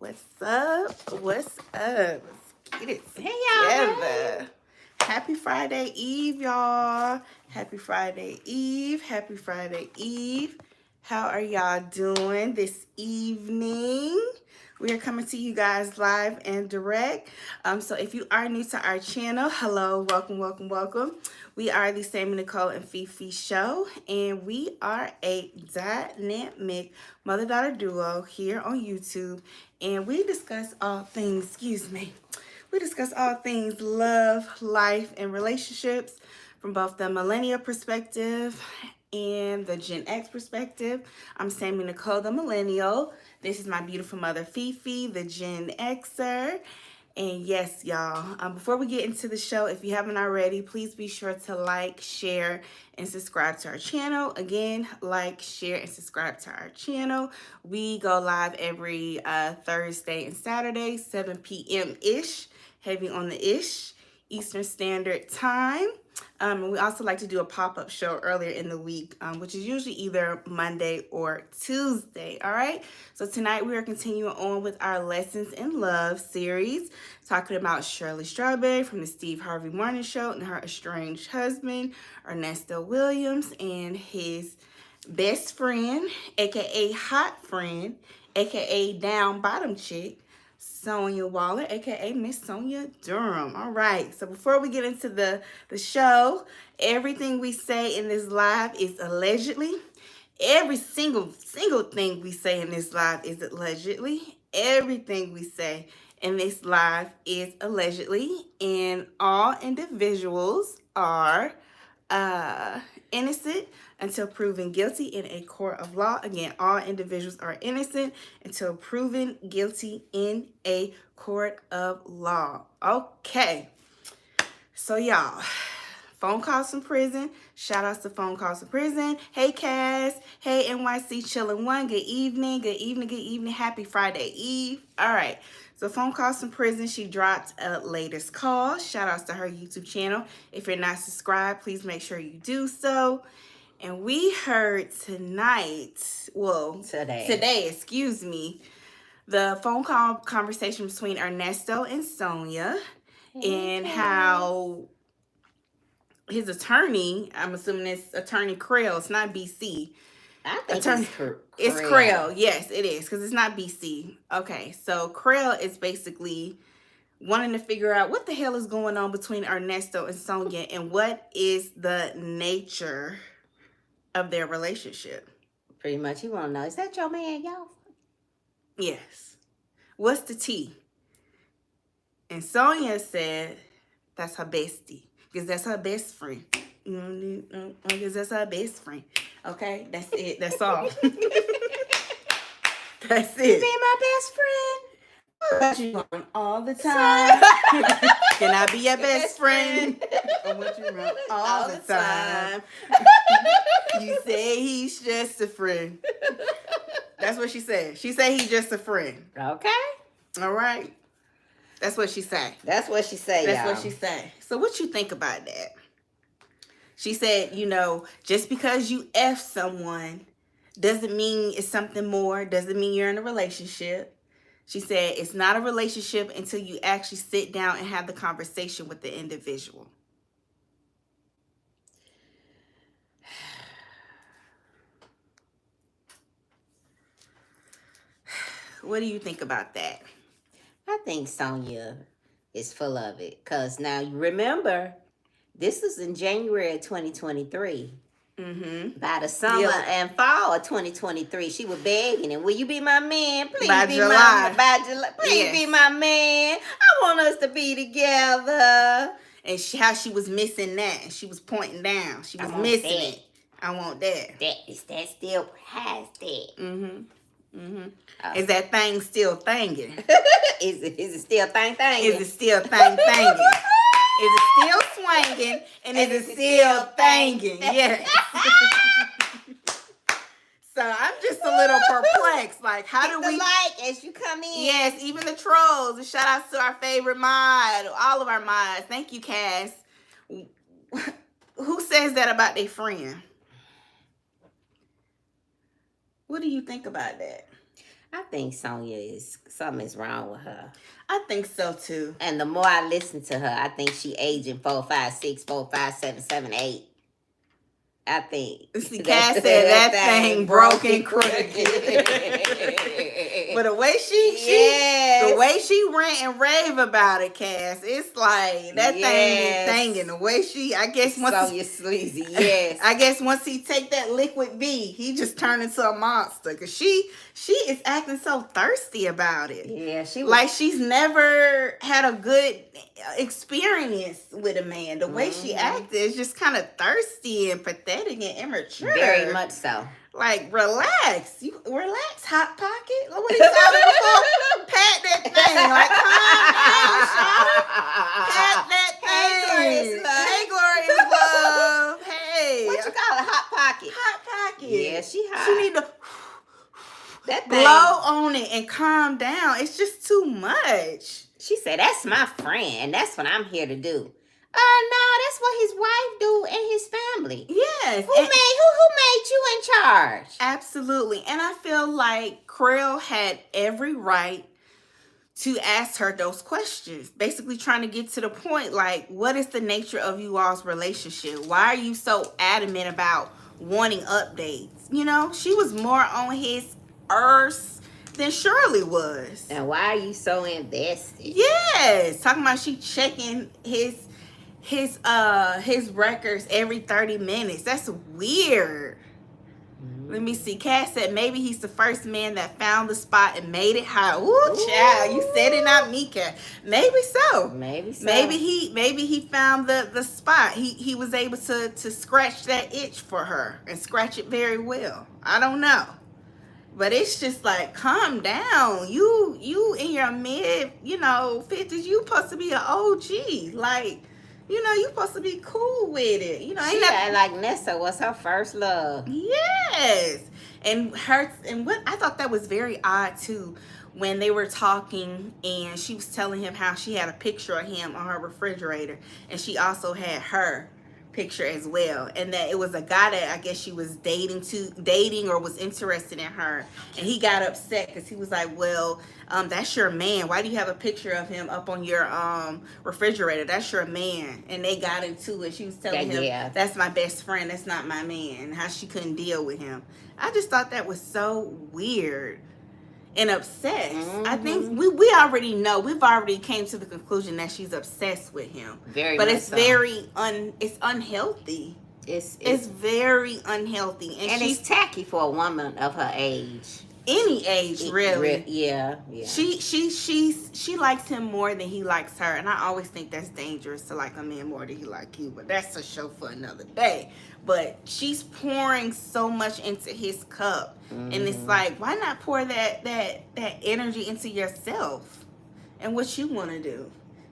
What's up? What's up? Let's get it Hey, y'all. together. Happy Friday Eve, y'all. Happy Friday Eve. Happy Friday Eve. How are y'all doing this evening? We are coming to you guys live and direct. So if you are new to our channel, hello, welcome, welcome, welcome. We are the Sammy, Nicole, and Fifi show, and we are a dynamic mother-daughter duo here on YouTube, and we discuss all things, we discuss all things love, life, and relationships from both the millennial perspective and the Gen X perspective. I'm Sammy Nicole, the millennial. This is my beautiful mother, Fifi, the Gen Xer. And yes, y'all, before we get into the show, if you haven't already, please be sure to like, share, and subscribe to our channel. Again, like, share, and subscribe to our channel. We go live every Thursday and Saturday, 7 p.m.-ish, heavy on the ish, Eastern Standard Time. And we also like to do a pop-up show earlier in the week, which is usually either Monday or Tuesday, all right? So tonight we are continuing on with our Lessons in Love series, talking about Shirley Strawberry from the Steve Harvey Morning Show and her estranged husband, Ernesto Williams, and his best friend, a.k.a. hot friend, a.k.a. down bottom chick, Sonia Waller, aka Miss Sonia Durham. All right, so before we get into the show, everything we say in this live is allegedly. Every single thing we say in this live is allegedly. Everything we say in this live is allegedly, and all individuals are innocent until proven guilty in a court of law. Again, all individuals are innocent until proven guilty in a court of law. Okay. So y'all, phone calls from prison. Shout outs to phone calls from prison. Hey Cass. Hey NYC Chillin' One. Good evening. Good evening. Good evening. Happy Friday Eve. All right. So phone calls from prison. She dropped a latest call. Shout outs to her YouTube channel. If you're not subscribed, please make sure you do so. And we heard today, excuse me, the phone call conversation between Ernesto and Sonia, and how his attorney, I'm assuming it's attorney Krell, it's not BC. I think it's Krell. Yes, it is, because it's not BC. Okay, so Krell is basically wanting to figure out what the hell is going on between Ernesto and Sonia, and what is the nature of their relationship. Pretty much, you want to know, is that your man, y'all? Yes. What's the tea? And Sonia said that's her bestie, because that's her best friend. Because that's her best friend. Okay, that's it. That's all. That's it. You be my best friend? What you want all the time? Can I be your best friend? I want you around all the time. You say he's just a friend. That's what she said. She said he's just a friend. Okay. All right. That's what she said. That's what she said, That's what she said. So what you think about that? She said, just because you F someone doesn't mean it's something more, doesn't mean you're in a relationship. She said it's not a relationship until you actually sit down and have the conversation with the individual. What do you think about that? I think Sonia is full of it. Because now, you remember, this was in January of 2023. Mm-hmm. By the summer and fall of 2023, she was begging him, will you be my man? Please by be July. By July. Please be my man. I want us to be together. And how she was missing that. She was pointing down. She was missing it. I want that. Is that still past that? Mm-hmm. Mm-hmm. Is that thing still thanging? Is it still thanging? Is it still thanging? Is it still swinging? And is it still thanging? Yes. So I'm just a little perplexed. Like, how do we like as you come in? Yes, even the trolls. And shout outs to our favorite mod, all of our mods. Thank you, Cass. Who says that about their friend? What do you think about that? I think something is wrong with her. I think so too. And the more I listen to her, I think she aging 4, 5, 6, 4, 5, 7, 7, 8. I think See, Cass said that thing broken crooked. But the way yes. the way she rant and rave about it, Cass, it's like that thing is thinging. The way I guess once Sonya sleazy, yes. I guess once he take that liquid V, he just turned into a monster. Cause she is acting so thirsty about it. Yeah, she was like she's never had a good experience with a man. The way she acted is just kind of thirsty and pathetic and immature. Very much so. Like, relax. You relax, Hot Pocket. Look what he said before. Pat that thing. Like, calm down, Shawty. Pat that thing. Hey, Glorious Love. Hey. What you call a Hot Pocket? Hot Pocket. Yeah, she hot. She need to that thing. blow on it and calm down. It's just too much. She said, that's my friend. That's what I'm here to do. No, that's what his wife do and his family. Yes. Who made you in charge? Absolutely. And I feel like Krill had every right to ask her those questions. Basically trying to get to the point, like, what is the nature of you all's relationship? Why are you so adamant about wanting updates? You know, she was more on his earth than Shirley was. And why are you so invested? Yes. Talking about she checking his records every 30 minutes. That's weird. Let me see. Cass said maybe he's the first man that found the spot and made it hot. Ooh, child. You said it, not me, Cass. Maybe so. Maybe so. Maybe he found the spot. He was able to scratch that itch for her and scratch it very well. I don't know. But it's just like, calm down. You in your mid, 50s, you supposed to be an OG. Like, you supposed to be cool with it. She got like Nessa was her first love. Yes. And what I thought that was very odd too, when they were talking and she was telling him how she had a picture of him on her refrigerator and she also had her picture as well, and that it was a guy that I guess she was dating or was interested in her, and he got upset because he was like, well, that's your man, why do you have a picture of him up on your refrigerator? That's your man. And they got into it. She was telling him, that's my best friend, that's not my man, how she couldn't deal with him. I just thought that was so weird and obsessed. I think we already know. We've already came to the conclusion that she's obsessed with him. But it's very it's unhealthy. It's very unhealthy, and it's tacky for a woman of her age. Any age, really. Yeah. She likes him more than he likes her, and I always think that's dangerous to like a man more than he like you. But that's a show for another day. But she's pouring so much into his cup, and it's like, why not pour that energy into yourself and what you want to do?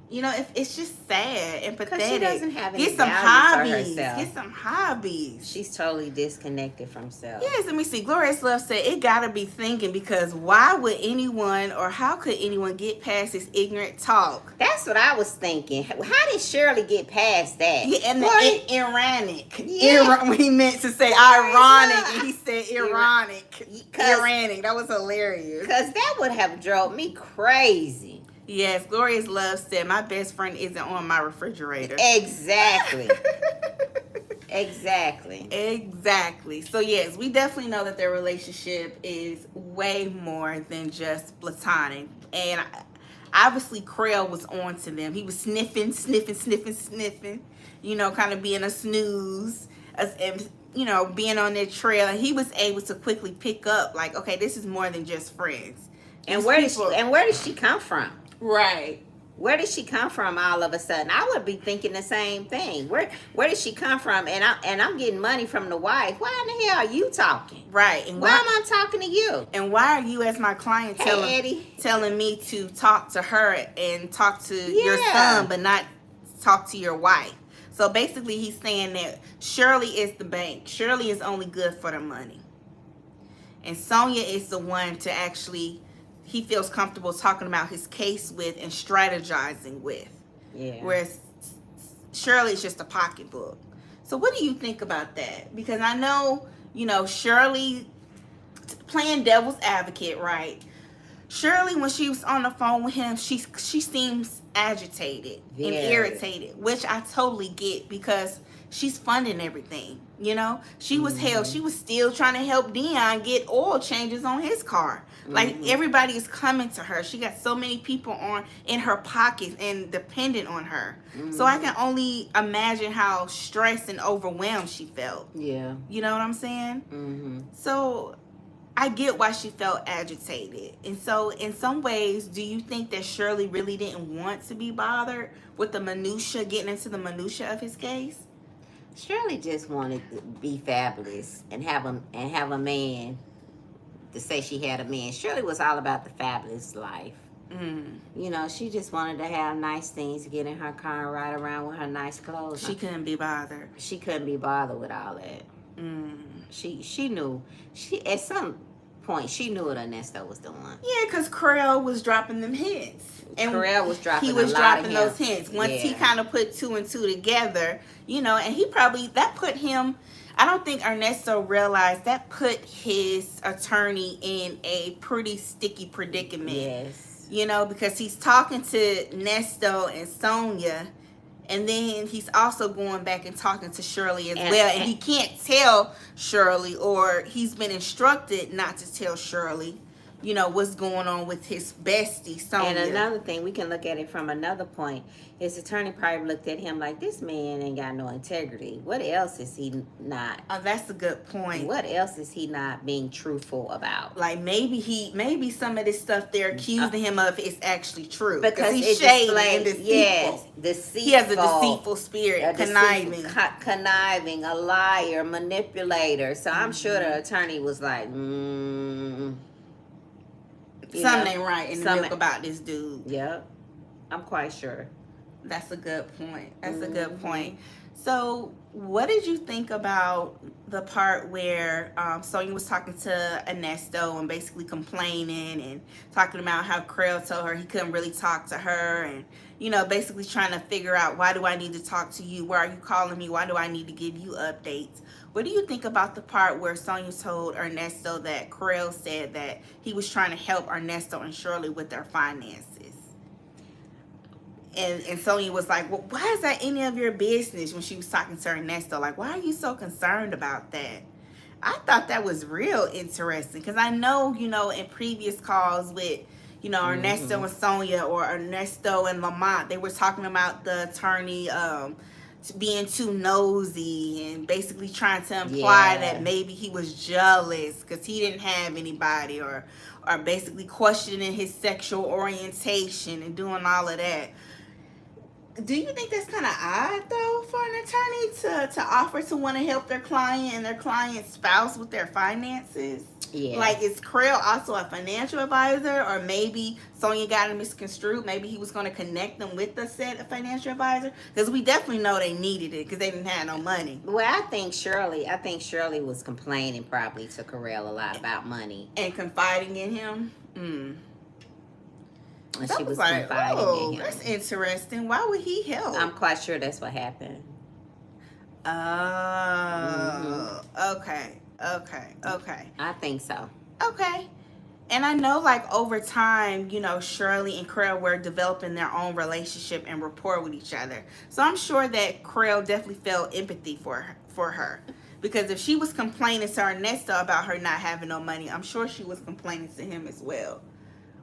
If it's just sad and pathetic. She doesn't have any Get some value hobbies. for herself. Get some hobbies. She's totally disconnected from self. Yes, let me see. Glorious Love said it gotta be thinking, because why would anyone or how could anyone get past this ignorant talk? That's what I was thinking. How did Shirley get past that? Yeah, and the ironic. Yeah. He meant to say ironic, and he said ironic. Ironic. That was hilarious. Because that would have drove me crazy. Yes, Glorious Love said, my best friend isn't on my refrigerator. Exactly. Exactly. So, yes, we definitely know that their relationship is way more than just platonic. And obviously, Krill was on to them. He was sniffing, kind of being a snooze, and, being on their trail. And he was able to quickly pick up, like, okay, this is more than just friends. And where did she come from? Right. Where did she come from all of a sudden? I would be thinking the same thing. Where did she come from? And I'm getting money from the wife. Why in the hell are you talking? Right. And why am I talking to you? And why are you, as my client, telling me to talk to her and talk to your son, but not talk to your wife? So basically he's saying that Shirley is the bank. Shirley is only good for the money. And Sonia is the one to actually, he feels comfortable talking about his case with and strategizing with. Yeah. Whereas Shirley is just a pocketbook. So what do you think about that? Because I know, Shirley, playing devil's advocate, right? Shirley, when she was on the phone with him, she seems agitated and Very. irritated, which I totally get because she's funding everything. You know, she was she was still trying to help Dion get oil changes on his car. Like everybody is coming to her. She got so many people in her pockets and dependent on her. So I can only imagine how stressed and overwhelmed she felt. Yeah. You know what I'm saying? So I get why she felt agitated. And so in some ways, do you think that Shirley really didn't want to be bothered with the getting into the minutia of his case? Shirley just wanted to be fabulous and have a man to say she had a man. Shirley was all about the fabulous life. You know, she just wanted to have nice things, get in her car and ride around with her nice clothes. She couldn't be bothered. She couldn't be bothered with all that. She knew. At some point, she knew what Ernesto was doing. Yeah, because Creel was dropping them hints. And Creel was dropping those hints. Once he kind of put two and two together, you know, and that put him, I don't think Ernesto realized that put his attorney in a pretty sticky predicament. Yes. You know, because he's talking to Ernesto and Sonia, and then he's also going back and talking to Shirley as well. And he can't tell Shirley, or he's been instructed not to tell Shirley, you know, what's going on with his bestie, Sonia. And another thing, we can look at it from another point. His attorney probably looked at him like, this man ain't got no integrity. What else is he not? Oh, that's a good point. What else is he not being truthful about? Like maybe some of this stuff they're accusing him of is actually true. Because he's shady and deceitful. Yes, deceitful. He has a deceitful spirit, conniving. Conniving, a liar, manipulator. So I'm sure the attorney was like, something ain't right in the milk about this dude. Yep. I'm quite sure. That's a good point. That's a good point. So what did you think about the part where Sonia was talking to Ernesto and basically complaining and talking about how Creel told her he couldn't really talk to her, and, you know, basically trying to figure out, why do I need to talk to you? Why are you calling me? Why do I need to give you updates? What do you think about the part where Sonia told Ernesto that Creel said that he was trying to help Ernesto and Shirley with their finances? And Sonia was like, well, why is that any of your business, when she was talking to Ernesto? Like, why are you so concerned about that? I thought that was real interesting, because I know, you know, in previous calls with, you know, Ernesto and Sonia, or Ernesto and Lamont, they were talking about the attorney being too nosy and basically trying to imply that maybe he was jealous because he didn't have anybody, or basically questioning his sexual orientation and doing all of that. Do you think that's kind of odd, though, for an attorney to offer to want to help their client and their client's spouse with their finances? Yeah. Like, is Creel also a financial advisor, or maybe Sonia got him misconstrued? Maybe he was going to connect them with a set of financial advisor, because we definitely know they needed it because they didn't have no money. Well, I think Shirley was complaining probably to Creel a lot about money and confiding in him. And she was like, confiding in him. That's interesting. Why would he help? I'm quite sure that's what happened. Oh, okay. I think so. Okay. And I know, like, over time, you know, Shirley and Creel were developing their own relationship and rapport with each other. So I'm sure that Creel definitely felt empathy for her. Because if she was complaining to Ernesto about her not having no money, I'm sure she was complaining to him as well.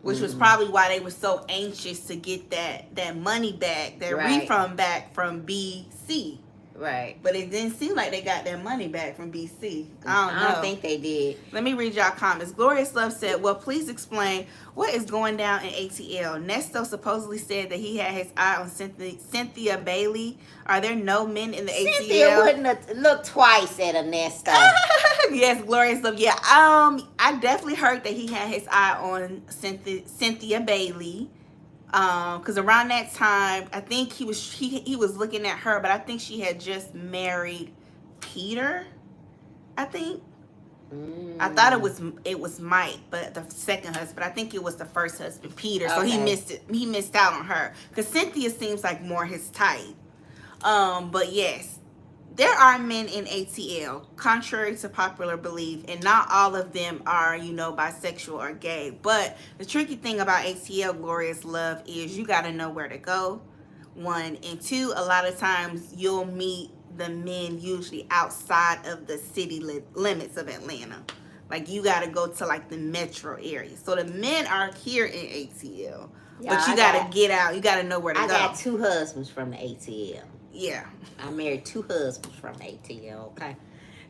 Which was probably why they were so anxious to get that money back, that refund back from BC. Right. But it didn't seem like they got their money back from BC. I don't think they did. Let me read y'all comments. Glorious Love said, well, please explain what is going down in ATL. Nesto supposedly said that he had his eye on Cynthia Bailey. Are there no men in the ATL? Cynthia wouldn't have looked twice at Ernesto. Yes, Glorious Love. Yeah, I definitely heard that he had his eye on Cynthia Bailey. Because around that time, I think he was looking at her, but I think she had just married Peter. I think. I thought it was Mike, but the second husband. I think it was the first husband, Peter. So he missed out on her. Because Cynthia seems like more his type. But yes, there are men in ATL, contrary to popular belief, and not all of them are, bisexual or gay. But the tricky thing about ATL, Glorious Love, is you got to know where to go. One, and two, a lot of times you'll meet the men usually outside of the city limits of Atlanta. Like, you got to go to like the metro area. So the men are here in ATL, but you got to get out. You got to know where to go. I got 2 husbands from the ATL. Yeah. I married 2 husbands from the ATL, okay?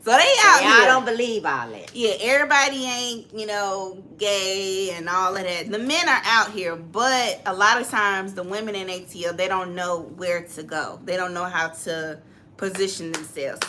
So they out here. I don't believe all that. Yeah, everybody ain't, gay and all of that. The men are out here, but a lot of times the women in ATL, they don't know where to go. They don't know how to position themselves.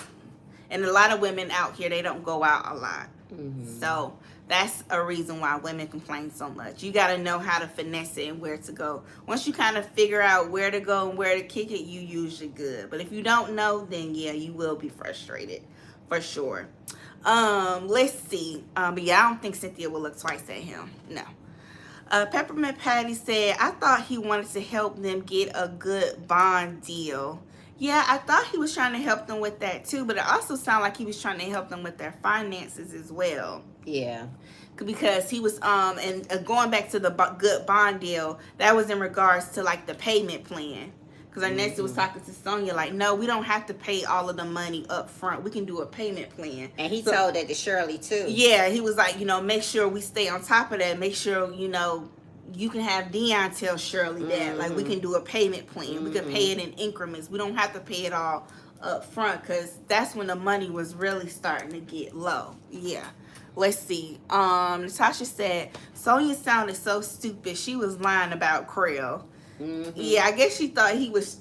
And a lot of women out here, they don't go out a lot. Mm-hmm. So that's a reason why women complain so much. You got to know how to finesse it and where to go. Once you kind of figure out where to go and where to kick it, you usually good. But if you don't know, then yeah, you will be frustrated for sure. Let's see. But yeah, I don't think Cynthia will look twice at him. No. Peppermint Patty said, I thought he wanted to help them get a good bond deal. Yeah, I thought he was trying to help them with that too, but it also sounded like he was trying to help them with their finances as well. Yeah. Because he was, and going back to the good bond deal, that was in regards to like the payment plan. Because Ernesto was talking to Sonia like, no, we don't have to pay all of the money up front. We can do a payment plan. And he told that to Shirley too. Yeah, he was like, make sure we stay on top of that. Make sure, you can have Dion tell Shirley that. Like, we can do a payment plan. We can pay it in increments. We don't have to pay it all up front, because that's when the money was really starting to get low. Yeah. Let's see. Natasha said, Sonia sounded so stupid. She was lying about Creel. Mm-hmm. Yeah, I guess she thought he was,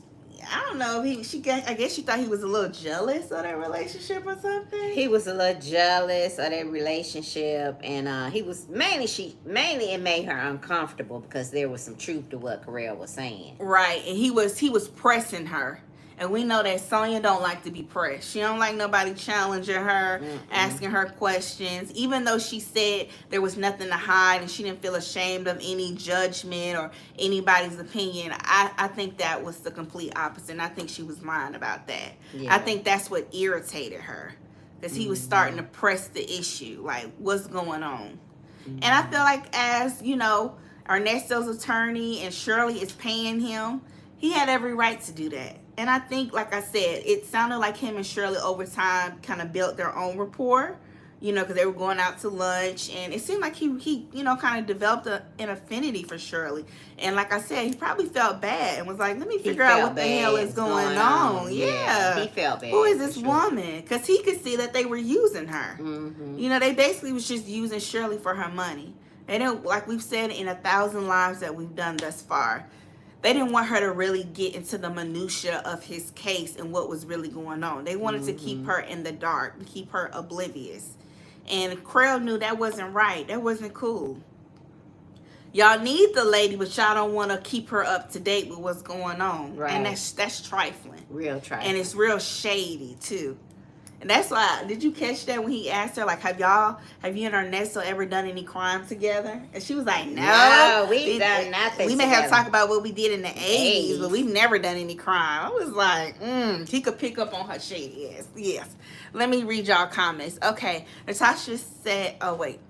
I don't know, I guess she thought he was a little jealous of their relationship or something. He was a little jealous of their relationship, and he was mainly it made her uncomfortable because there was some truth to what Carell was saying. Right, and he was pressing her. And we know that Sonia don't like to be pressed. She don't like nobody challenging her, asking her questions. Even though she said there was nothing to hide and she didn't feel ashamed of any judgment or anybody's opinion, I think that was the complete opposite. And I think she was lying about that. Yeah. I think that's what irritated her. Because he was starting to press the issue. Like, what's going on? And I feel like as, Ernesto's attorney and Shirley is paying him, he had every right to do that. And I think, like I said, it sounded like him and Shirley over time kind of built their own rapport, because they were going out to lunch. And it seemed like he kind of developed an affinity for Shirley. And like I said, he probably felt bad and was like, let me figure out what the hell is going on. Yeah. He felt bad. Who is this woman? Because he could see that they were using her. Mm-hmm. They basically was just using Shirley for her money. They didn't, like we've said in 1,000 lives that we've done thus far, they didn't want her to really get into the minutia of his case and what was really going on. They wanted to keep her in the dark and keep her oblivious. And Creel knew that wasn't right. That wasn't cool. Y'all need the lady, but y'all don't want to keep her up to date with what's going on. Right. And that's trifling. Real trifling. And it's real shady, too. And that's why, did you catch that when he asked her, like, have you and Ernesto ever done any crime together? And she was like, no, we've done nothing We may have talked about what we did in the 80s, but we've never done any crime. I was like, he could pick up on her shady ass. Yes. Let me read y'all comments. Okay. Natasha said,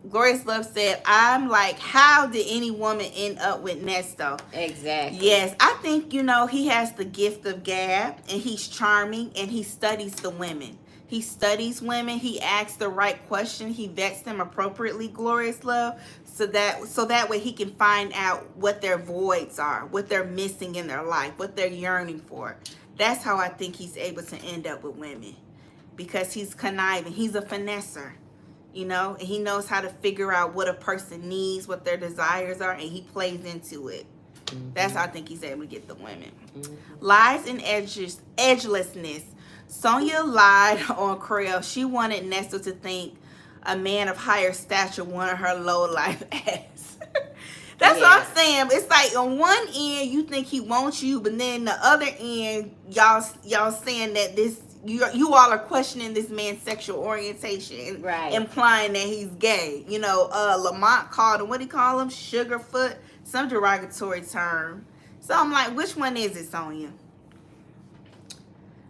Glorious Love said, I'm like, how did any woman end up with Nesto? Exactly. Yes. I think, he has the gift of gab, and he's charming, and he studies the women. He studies women. He asks the right question. He vets them appropriately, Glorious Love, so that way he can find out what their voids are, what they're missing in their life, what they're yearning for. That's how I think he's able to end up with women, because he's conniving. He's a finesser, and he knows how to figure out what a person needs, what their desires are, and he plays into it. That's how I think he's able to get the women. Lies and edgelessness. Sonia lied on Creel. She wanted Nesto to think a man of higher stature wanted her low life ass. That's what I'm saying. It's like on one end you think he wants you, but then the other end y'all saying that you all are questioning this man's sexual orientation, right? Implying that he's gay. Lamont called him, what did he call him? Sugarfoot, some derogatory term. So I'm like, which one is it, Sonia?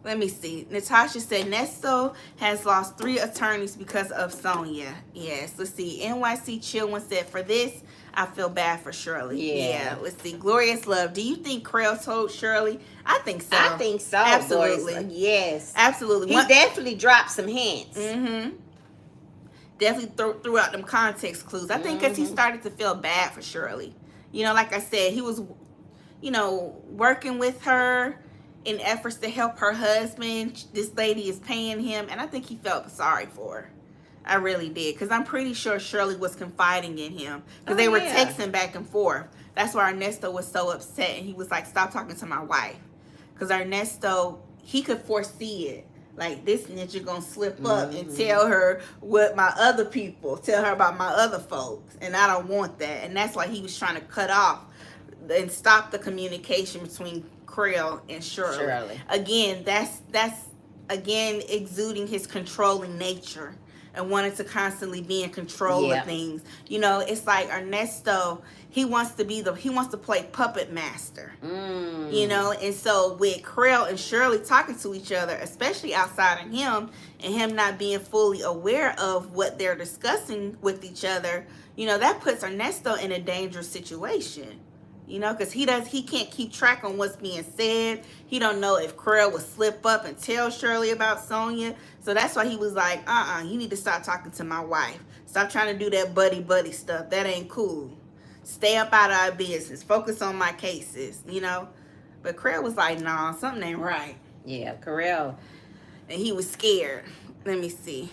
Let me see. Natasha said Nesto has lost 3 attorneys because of Sonia. Yes. Let's see. NYC Chill one said, for this, I feel bad for Shirley. Yeah. Let's see. Glorious Love. Do you think Krell told Shirley? I think so. I think so. Absolutely. Yes. Absolutely. He definitely dropped some hints. Mm-hmm. Definitely threw out them context clues. I think because he started to feel bad for Shirley. You know, like I said, he was, you know, working with her in efforts to help her husband. This lady is paying him, and I think he felt sorry for her. I really did, because I'm pretty sure Shirley was confiding in him, because they were texting back and forth. That's why Ernesto was so upset, and he was like, stop talking to my wife. Because Ernesto, he could foresee it. Like, this ninja gonna slip up and tell her what my other people, tell her about my other folks, and I don't want that. And that's why he was trying to cut off and stop the communication between Krell and Shirley. Again, that's again exuding his controlling nature and wanting to constantly be in control of things. You know, it's like Ernesto, he wants to play puppet master. You know, and so with Krell and Shirley talking to each other, especially outside of him, and him not being fully aware of what they're discussing with each other, you know, that puts Ernesto in a dangerous situation. You know, because he can't keep track on what's being said. He don't know if Krell will slip up and tell Shirley about Sonia. So that's why he was like, you need to stop talking to my wife. Stop trying to do that buddy stuff. That ain't cool. Stay up out of our business. Focus on my cases, you know. But Krell was like, nah, something ain't right. Yeah, Krell. And he was scared. Let me see.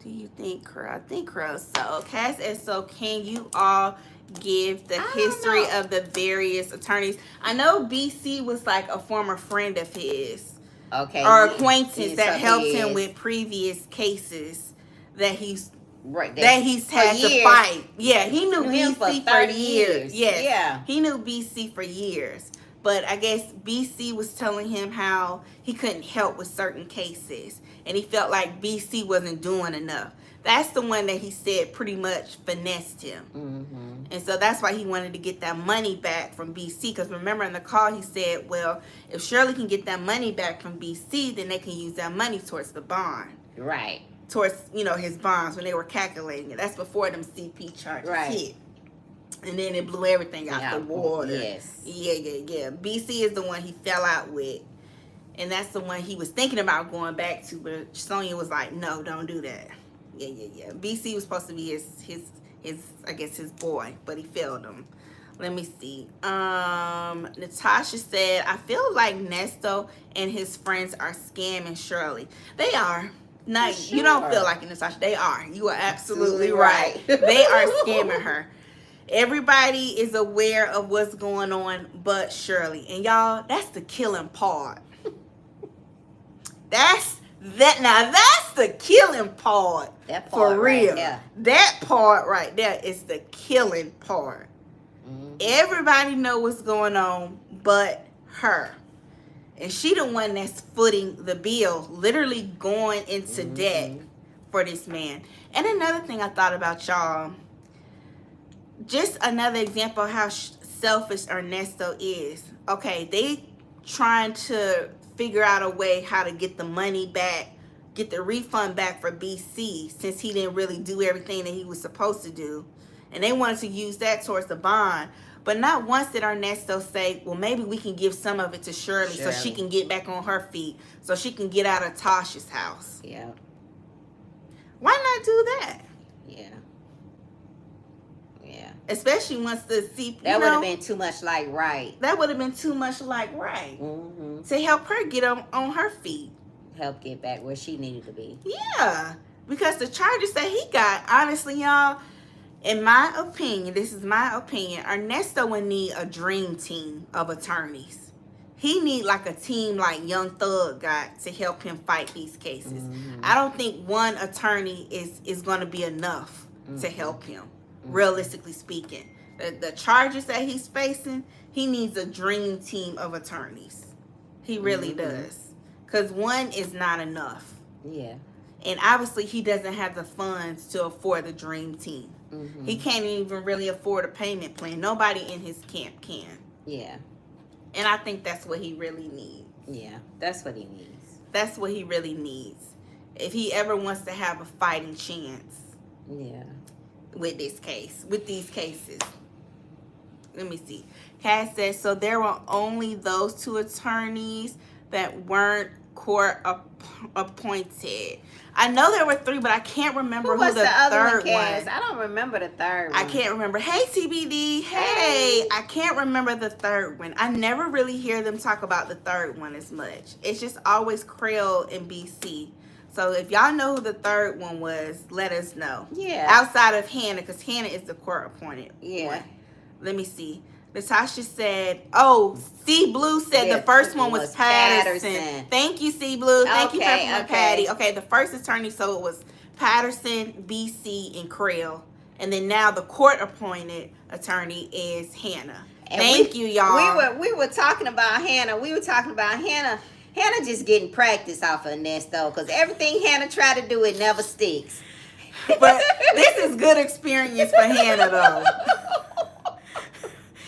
Do you think Krell? I think Krell. So, Cass and so, can you all give the history of the various attorneys? I know BC was like a former friend of his. Okay. Or acquaintance that helped him with previous cases that he's had to fight. Yeah, he knew BC for years. Yes. Yeah. He knew BC for years. But I guess BC was telling him how he couldn't help with certain cases. And he felt like BC wasn't doing enough. That's the one that he said pretty much finessed him. And so that's why he wanted to get that money back from BC. Because remember in the call he said, well, if Shirley can get that money back from BC, then they can use that money towards the bond. Right. Towards, you know, his bonds when they were calculating it. That's before them CP charges hit. And then it blew everything out the water. Yes. Yeah. BC is the one he fell out with. And that's the one he was thinking about going back to. But Sonia was like, no, don't do that. Yeah. BC was supposed to be his I guess his boy. But he failed him. Let me see. Natasha said, I feel like Nesto and his friends are scamming Shirley. They are. No, sure. You don't feel like it, Natasha. They are. You are absolutely right. They are scamming her. Everybody is aware of what's going on but Shirley. And y'all, that's the killing part. That's the killing part. That part for real. Right there. That part right there is the killing part. Everybody know what's going on but her. And she the one that's footing the bill, literally going into debt for this man. And another thing I thought about, y'all, just another example of how selfish Ernesto is. Okay, they trying to figure out a way how to get the money back, get the refund back for BC, since he didn't really do everything that he was supposed to do. And they wanted to use that towards the bond. But not once did Ernesto say, well, maybe we can give some of it to Shirley so she can get back on her feet, so she can get out of Tasha's house. Yeah. Why not do that? Yeah. Especially once the CP. That would have been too much like right. That would have been too much like right. To help her get on her feet. Help get back where she needed to be. Yeah. Because the charges that he got, honestly, y'all, in my opinion, this is my opinion, Ernesto would need a dream team of attorneys. He need like a team like Young Thug got to help him fight these cases. I don't think one attorney is going to be enough to help him, realistically speaking. The charges that he's facing, he needs a dream team of attorneys. He really does. Because one is not enough. Yeah. And obviously he doesn't have the funds to afford the dream team. He can't even really afford a payment plan. Nobody in his camp can. Yeah. And I think that's what he really needs. Yeah, that's what he needs. That's what he really needs. If he ever wants to have a fighting chance. Yeah. With these cases. Let me see. Cass says, so there were only those 2 attorneys that weren't court appointed. I know there were 3, but I can't remember who the third one. I don't remember the third one. I can't remember. Hey, TBD. Hey. I can't remember the third one. I never really hear them talk about the third one as much. It's just always Creel and BC. So if y'all know who the third one was, let us know. Yeah. Outside of Hannah, because Hannah is the court appointed one. Let me see. Natasha said, C Blue said the first one was Patterson. Thank you, C Blue. Thank you, Peppermint Patty. Okay, the first attorney, so it was Patterson, BC, and Creel. And then now the court appointed attorney is Hannah. Thank you, y'all. We were talking about Hannah. Hannah just getting practice off of Ernesto, because everything Hannah tried to do, it never sticks. But this is good experience for Hannah, though.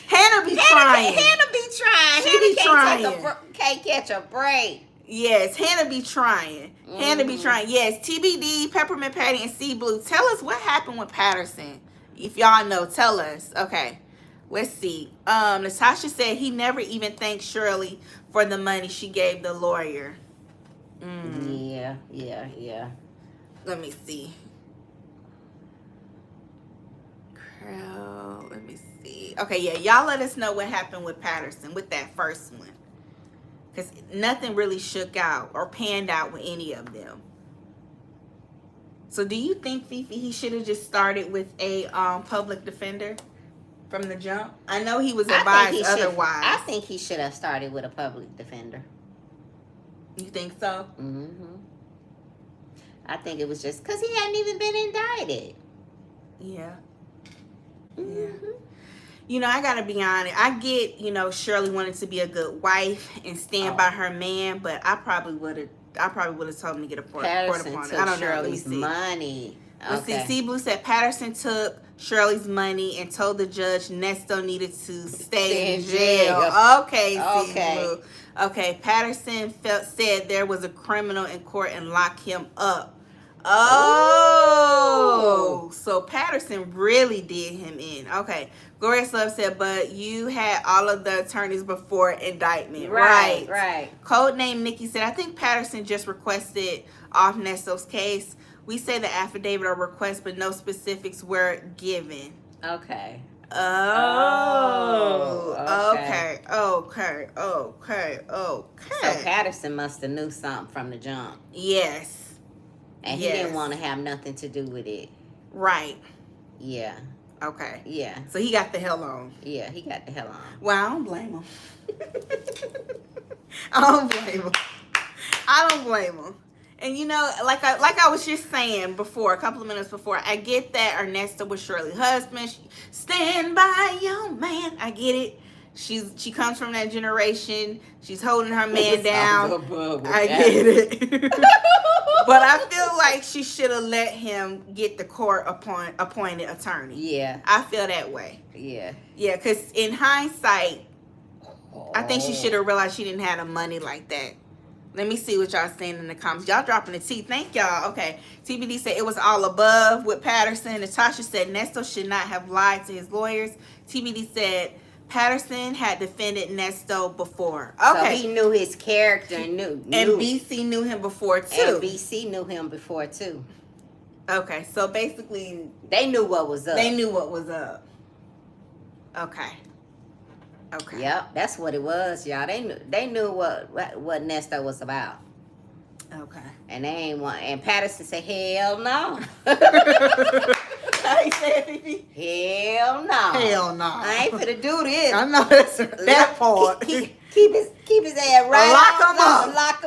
Hannah be trying. Can't catch a break. Yes, Hannah be trying. Hannah be trying. Yes, TBD, Peppermint Patty, and C Blue. Tell us what happened with Patterson. If y'all know, tell us. Okay, let's see. Natasha said he never even thanked Shirley for the money she gave the lawyer. Yeah. Let me see. Let me see. Okay, yeah, y'all let us know what happened with Patterson, with that first one. Because nothing really shook out or panned out with any of them. So do you think, Fifi, he should have just started with a public defender from the jump? I know he was advised otherwise. I think he should have started with a public defender. You think so? Mm-hmm. I think it was just because he hadn't even been indicted. Yeah. Mm-hmm. Yeah. You know, I gotta be honest. I get, Shirley wanted to be a good wife and stand by her man, but I probably would have told him to get a court appointment. I don't know. Shirley's money. Let's see. C Blue said Patterson took Shirley's money and told the judge Ernesto needed to stay in jail. Okay, C Blue. Okay, Patterson said there was a criminal in court and locked him up. Oh, so Patterson really did him in. Okay. Glorious Love said, but you had all of the attorneys before indictment. Right. Codename Nikki said, I think Patterson just requested off Ernesto's case. We say the affidavit or request, but no specifics were given. Okay. Okay. So Patterson must have knew something from the jump. Yes. And he didn't want to have nothing to do with it. Right. Yeah. Okay. Yeah. So he got the hell on. Yeah, he got the hell on. Well, I don't blame him. I don't blame him. And like I was just saying before, a couple of minutes before, I get that Ernesto was Shirley's husband. Stand by your man. I get it. She comes from that generation. She's holding her man down. I get it. But I feel like she should have let him get the court appointed attorney. Yeah. I feel that way. Yeah. Yeah, because in hindsight, I think she should have realized she didn't have the money like that. Let me see what y'all saying in the comments. Y'all dropping the tea. Thank y'all. Okay. TBD said it was all above with Patterson. Natasha said Nesto should not have lied to his lawyers. TBD said Patterson had defended Nesto before. Okay. So he knew his character and knew. And BC knew him before too. And BC knew him before too. Okay. So basically, they knew what was up. Okay. Okay. Yep, that's what it was, y'all. They knew what Ernesto was about. Okay. And they ain't want. And Patterson said, "Hell no." How he said, Fifi? Hell no. Hell no. I ain't finna do this. I know that part. Keep his ass right. Lock him up. Lock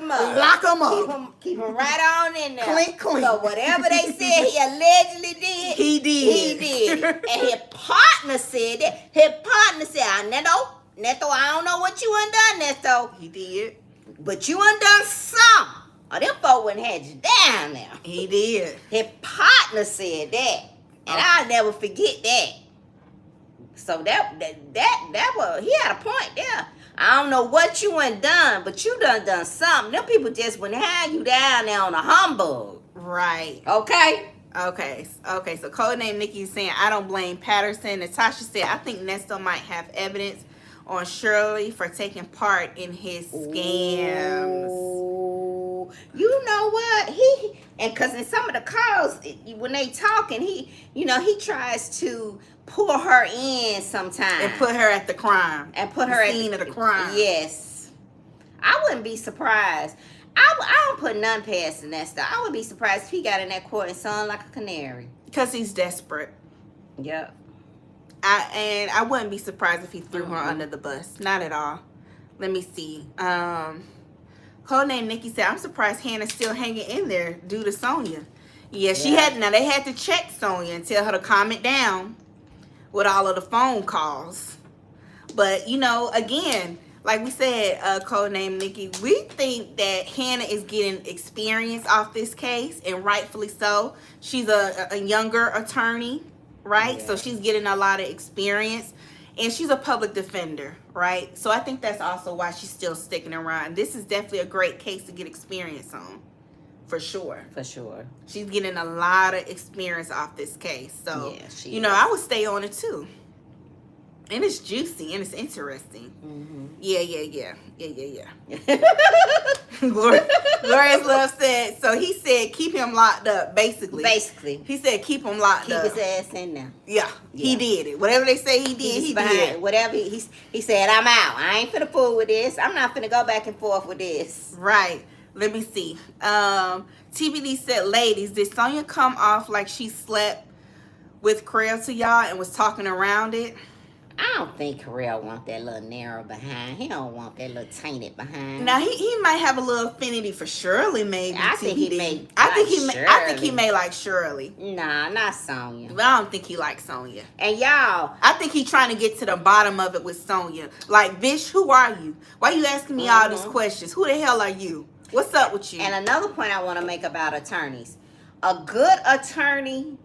him up. Keep him right on in there. Clink. So whatever they said he allegedly did, he did. And his partner said that. His partner said, Neto, I don't know what you undone, Neto. He did. But you undone some. Or them folk wouldn't had you down there. He did. His partner said that. And I'll never forget that. So that was, he had a point there. I don't know what you ain't done, but you done something. Them people just went have you down there on a humbug. Right. Okay? Okay. So codename Nikki is saying, I don't blame Patterson. Natasha said, I think Ernesto might have evidence on Shirley for taking part in his scams. Ooh. You know what? And because in some of the calls, when they talking, he tries to pull her in sometimes. And put her at the crime. And put her at the scene of the crime. Yes. I wouldn't be surprised. I don't put none past Ernesto. I would be surprised if he got in that court and sung like a canary. Because he's desperate. Yep. I wouldn't be surprised if he threw her under the bus. Not at all. Let me see. Codename Nikki said, I'm surprised Hannah's still hanging in there due to Sonia. Yeah, they had to check Sonia and tell her to calm it down with all of the phone calls. But, again, like we said, codename Nikki, we think that Hannah is getting experience off this case, and rightfully so. She's a younger attorney, right? So she's getting a lot of experience, and she's a public defender, right? So I think that's also why she's still sticking around. This is definitely a great case to get experience on, for sure. For sure. She's getting a lot of experience off this case. So, yeah, I would stay on it too. And it's juicy and it's interesting. Mm-hmm. Yeah. Gloria's Love said, so he said keep him locked up, basically. He said keep him locked up. Keep his ass in there. Yeah, he did it. Whatever they say he did, he did. Whatever he said, I'm out. I ain't finna fool with this. I'm not finna go back and forth with this. Right. Let me see. TBD said, ladies, did Sonia come off like she slept with Creel to y'all and was talking around it? I don't think Carell want that little narrow behind. He don't want that little tainted behind. Now he might have a little affinity for Shirley, maybe. I think he may. I think he may like Shirley. Nah, not Sonia. But I don't think he likes Sonia. And y'all, I think he's trying to get to the bottom of it with Sonia. Like, bitch, who are you? Why you asking me all these questions? Who the hell are you? What's up with you? And another point I want to make about attorneys: a good attorney,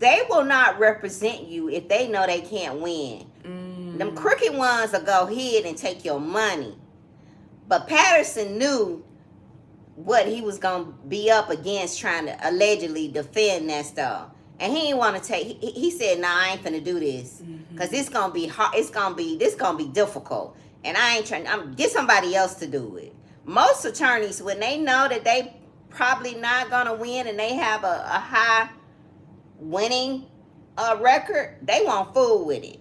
they will not represent you if they know they can't win. Them crooked ones will go ahead and take your money. But Patterson knew what he was going to be up against trying to allegedly defend that stuff. And he didn't want to take, he said, nah, I ain't finna do this. Because it's going to be hard, this going to be difficult. And I ain't trying, I'm get somebody else to do it. Most attorneys, when they know that they probably not going to win and they have a high winning record, they won't fool with it.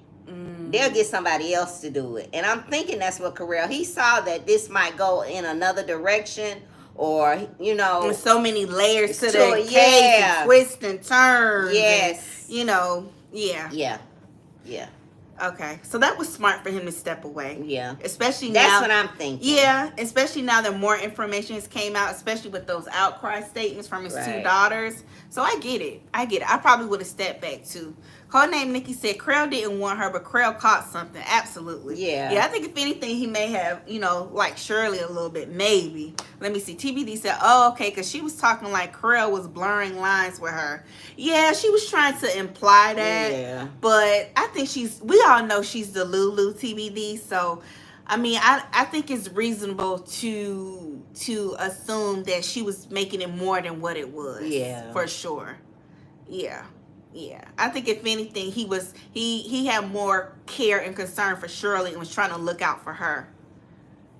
They'll get somebody else to do it. And I'm thinking that's what Carell, he saw that this might go in another direction, or there's so many layers to the case, and twists and turns. Yes. And, yeah. Okay, so that was smart for him to step away. Yeah. Especially that's now. That's what I'm thinking. Yeah, especially now that more information has came out, especially with those outcry statements from his two daughters. So I get it. I probably would have stepped back too. Codename Nikki said Creel didn't want her, but Creel caught something. Absolutely. Yeah. Yeah, I think if anything, he may have, like Shirley a little bit, maybe. Let me see. TBD said, oh, okay, because she was talking like Creel was blurring lines with her. Yeah, she was trying to imply that. Yeah. But I think we all know she's the Lulu, TBD. So, I mean, I think it's reasonable to assume that she was making it more than what it was. Yeah. For sure. Yeah. I think if anything, he had more care and concern for Shirley and was trying to look out for her.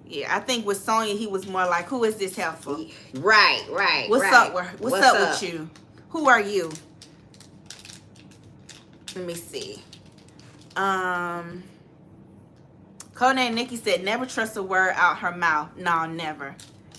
Yeah, I think with Sonia, he was more like, who is this helpful? Right. What's up with you? Who are you? Let me see. Codename Nikki said, never trust a word out her mouth. No, never.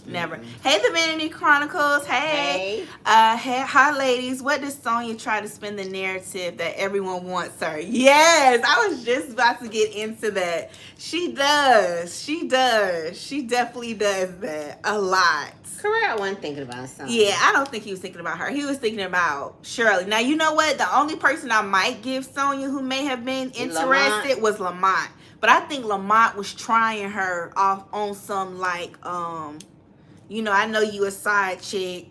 Hey, the Vanity Chronicles. Hey. Hi, ladies. What does Sonia try to spin the narrative that everyone wants her? Yes, I was just about to get into that. She does. She definitely does that a lot. Carell wasn't thinking about Sonia. Yeah, I don't think he was thinking about her. He was thinking about Shirley. Now, you know what? The only person I might give Sonia who may have been interested was Lamont. But I think Lamont was trying her off on some like, I know you a side chick.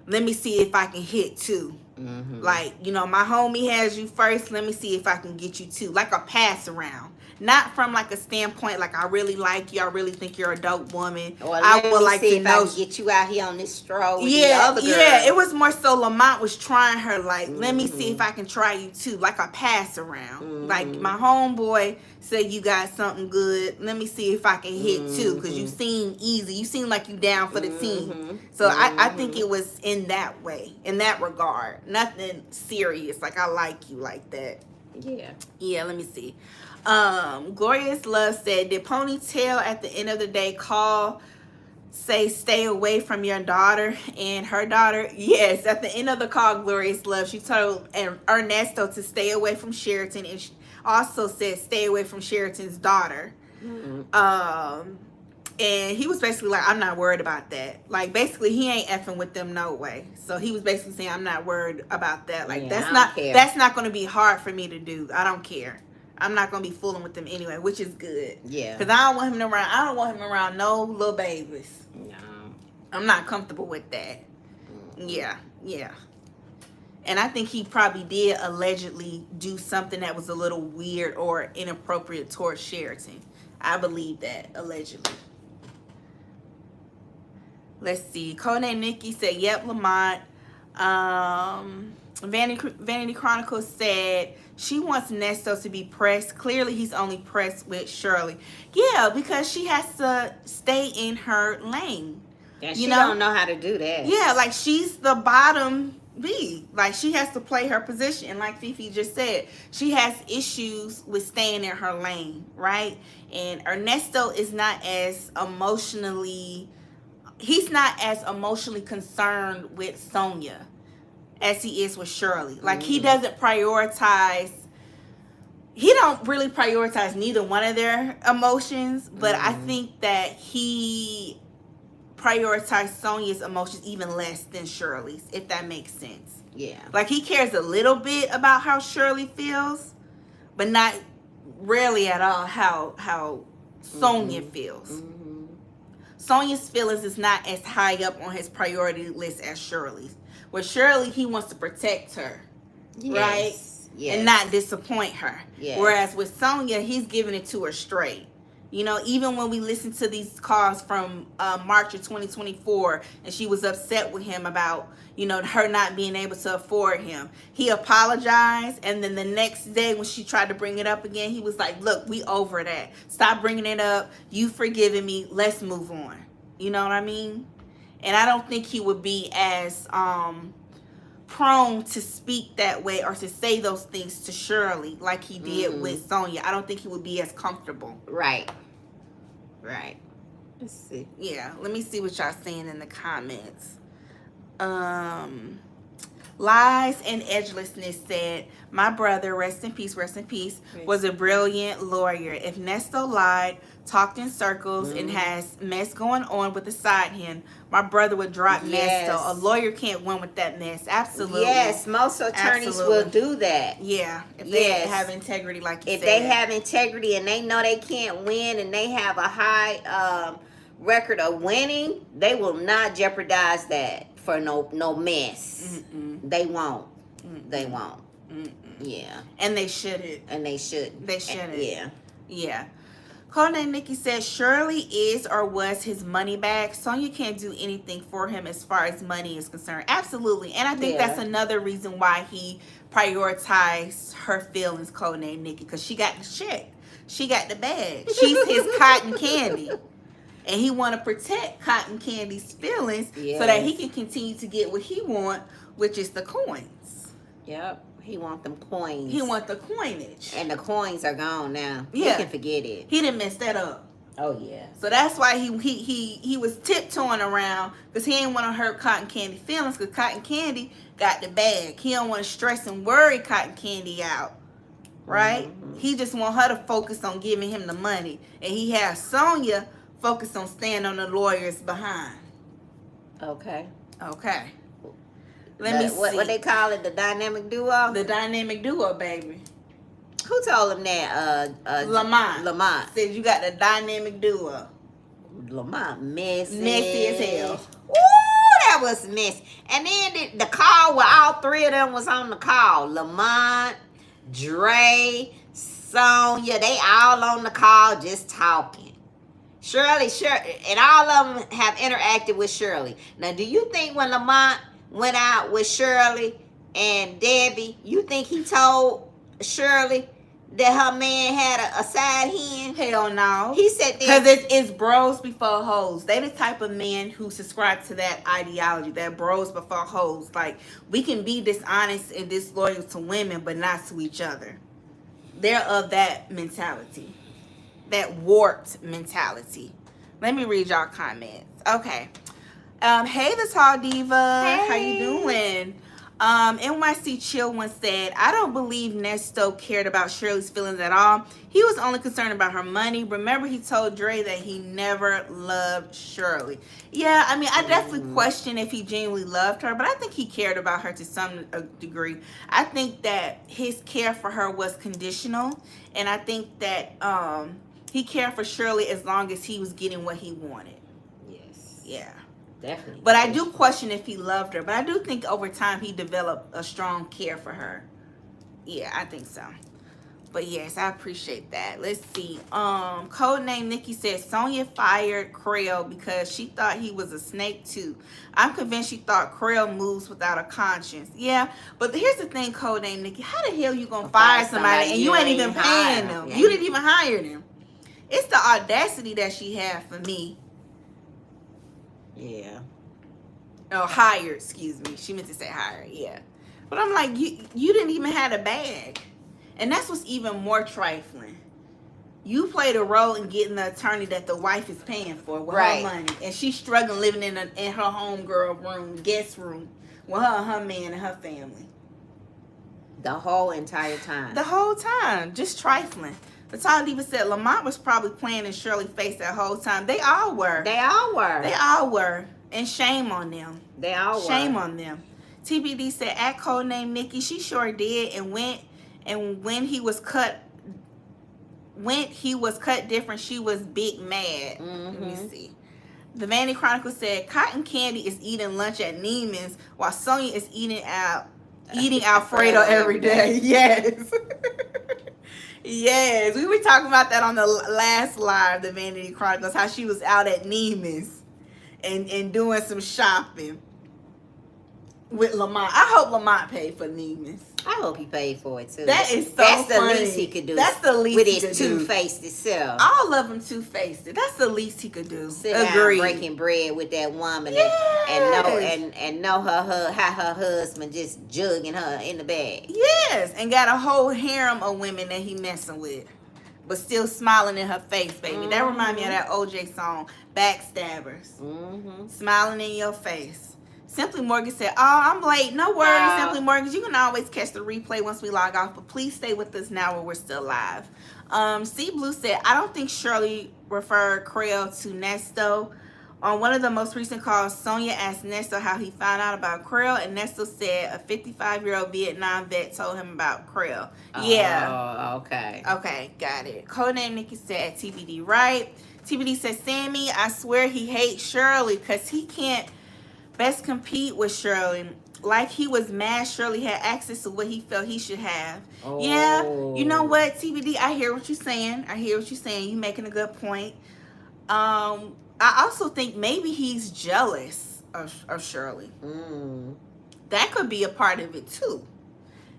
Let me see if I can hit too. Mm-hmm. Like, you know, my homie has you first. Let me see if I can get you too. Like a pass around. Not from like a standpoint like I really like you. I really think you're a dope woman. Or I let would me like see to if know. I can get you out here on this stroll with the Yeah, other girl. yeah. It was more so Lamont was trying her like, let me see Mhm. if I can try you too. Like a pass around. Mhm. Like my homeboy said you got something good. Let me see if I can hit too. Because you seem easy. You seem like you down for the team. So I think it was in that way. In that regard. Nothing serious. Like I like you like that. Yeah. Yeah, let me see. Glorious Love said, did Ponytail at the end of the day say stay away from your daughter and her daughter? Yes, at the end of the call, Glorious Love, she told Ernesto to stay away from Sheraton, and she also said stay away from Sheraton's daughter. And he was basically like, I'm not worried about that. Like, basically, he ain't effing with them no way. So he was basically saying, I'm not worried about that. Like, Yeah, that's not going to be hard for me to do. I don't care. I'm not going to be fooling with them anyway, which is good. Yeah. Because I don't want him around no little babies. No. I'm not comfortable with that. Yeah. And I think he probably did allegedly do something that was a little weird or inappropriate towards Sheraton. I believe that, allegedly. Let's see. Codename Nikki said, yep, Lamont. Vanity Chronicles said she wants Nesto to be pressed. Clearly, he's only pressed with Shirley. Yeah, because she has to stay in her lane. And she don't know how to do that. Yeah, like she's the bottom B. Like she has to play her position. And like Fifi just said, she has issues with staying in her lane, right? And Ernesto is not as emotionally... He's not as emotionally concerned with Sonia as he is with Shirley. Like he doesn't prioritize. He don't really prioritize neither one of their emotions, but I think that he prioritized Sonia's emotions even less than Shirley's, if that makes sense. Yeah. Like he cares a little bit about how Shirley feels, but not really at all how Sonia feels. Sonia's feelings is not as high up on his priority list as Shirley's. With Shirley, he wants to protect her, right? Yes. And not disappoint her. Yes. Whereas with Sonia, he's giving it to her straight. You know, even when we listened to these calls from March of 2024, and she was upset with him about, you know, her not being able to afford him. He apologized, and then the next day when she tried to bring it up again, he was like, look, we over that. Stop bringing it up. You've forgiven me. Let's move on. You know what I mean? And I don't think he would be as prone to speak that way or to say those things to Shirley like he did with Sonia. I don't think he would be as comfortable. Right. Let's see. Yeah, let me see what y'all saying in the comments. Lies and Edgelessness said, my brother, rest in peace, was a brilliant lawyer. If Nesto lied, talked in circles, and has mess going on with the side hand, my brother would drop Nesto. A lawyer can't win with that mess. Absolutely. Yes, most attorneys will do that. Yeah, if they have integrity, like you said. If they have integrity and they know they can't win and they have a high record of winning, they will not jeopardize that for no mess. They won't. They won't. Yeah. And they shouldn't. They shouldn't. Yeah. Codename Nikki says Shirley is or was his money bag. Sonia can't do anything for him as far as money is concerned. Absolutely. And I think that's another reason why he prioritized her feelings, Codename Nikki, because she got the check. She got the bag. She's his cotton candy. And he want to protect Cotton Candy's feelings so that he can continue to get what he want, which is the coins. Yep. He want them coins. He want the coinage. And the coins are gone now. Yeah. He can forget it. He didn't mess that up. Oh, yeah. So that's why he was tiptoeing around, because he didn't want to hurt Cotton Candy feelings, because Cotton Candy got the bag. He don't want to stress and worry Cotton Candy out. Right? He just want her to focus on giving him the money. And he has Sonia focus on staying on the lawyer's behind. Okay. Let me see. What they call it, the dynamic duo? The dynamic duo, baby. Who told him that? Lamont. Said you got the dynamic duo. Lamont messy as hell. Ooh, that was messy. And then the call where all three of them was on the call. Lamont, Dre, Sonia, they all on the call just talking. Shirley, and all of them have interacted with Shirley. Now, do you think when Lamont went out with Shirley and Debbie, you think he told Shirley that her man had a side hen? Hell no. He said because it's bros before hoes. They the type of men who subscribe to that ideology, that bros before hoes. Like, we can be dishonest and disloyal to women, but not to each other. They're of that mentality, that warped mentality. Let me read y'all comments. Okay. Hey, the tall diva. Hey. How you doing? NYC Chill once said, I don't believe Ernesto cared about Shirley's feelings at all. He was only concerned about her money. Remember, he told Dre that he never loved Shirley. Yeah, I mean, I definitely question if he genuinely loved her, but I think he cared about her to some degree. I think that his care for her was conditional, and I think that he cared for Shirley as long as he was getting what he wanted. Yes. Yeah. Definitely. But I do question if he loved her. But I do think over time he developed a strong care for her. Yeah, I think so. But yes, I appreciate that. Let's see. Codename Nikki says Sonia fired Creel because she thought he was a snake too. I'm convinced she thought Creel moves without a conscience. Yeah, but here's the thing, Codename Nikki. How the hell you gonna fire somebody and you ain't even paying them? You didn't even hire them. It's the audacity that she had for me. Yeah. Oh, hired, excuse me. She meant to say hired, yeah. But I'm like, you didn't even have a bag. And that's what's even more trifling. You played a role in getting the attorney that the wife is paying for with her money. And she's struggling living in her homegirl room, guest room, with her man and her family. The whole entire time. The whole time. Just trifling. The Tall Diva said Lamont was probably playing in Shirley's face that whole time. They all were. They all were. They all were. And shame on them. They all were. Shame on them. TBD said at codename Nikki, she sure did, and when he was cut different, she was big mad. Let me see. The Vanity Chronicle said Cotton Candy is eating lunch at Neiman's while Sonia is eating Alfredo every day. Yes. Yes, we were talking about that on the last live, the Vanity Chronicles, how she was out at Neiman's and doing some shopping with Lamont. I hope Lamont paid for Neiman's. I hope he paid for it too. That is so That's funny. the least he could do. That's the least with he his could do. two-faced self. All of them two-faced. That's the least he could do. Sit down breaking bread with that woman and know how her husband just jugging her in the bag. Yes, and got a whole harem of women that he messing with, but still smiling in her face, baby. That remind me of that OJ song, Backstabbers. Smiling in your face. Simply Morgan said, oh, I'm late. No worries, Simply Morgan. You can always catch the replay once we log off, but please stay with us now when we're still live. C Blue said, I don't think Shirley referred Creel to Nesto. On one of the most recent calls, Sonia asked Nesto how he found out about Creel, and Nesto said a 55-year-old Vietnam vet told him about Creel. Yeah. Oh, okay. Okay, got it. Codename Nikki said TBD, right? TBD said, Sammy, I swear he hates Shirley because he can't best compete with Shirley. Like he was mad Shirley had access to what he felt he should have. Oh. Yeah, you know what, TBD, I hear what you're saying. You're making a good point. I also think maybe he's jealous of Shirley. That could be a part of it too.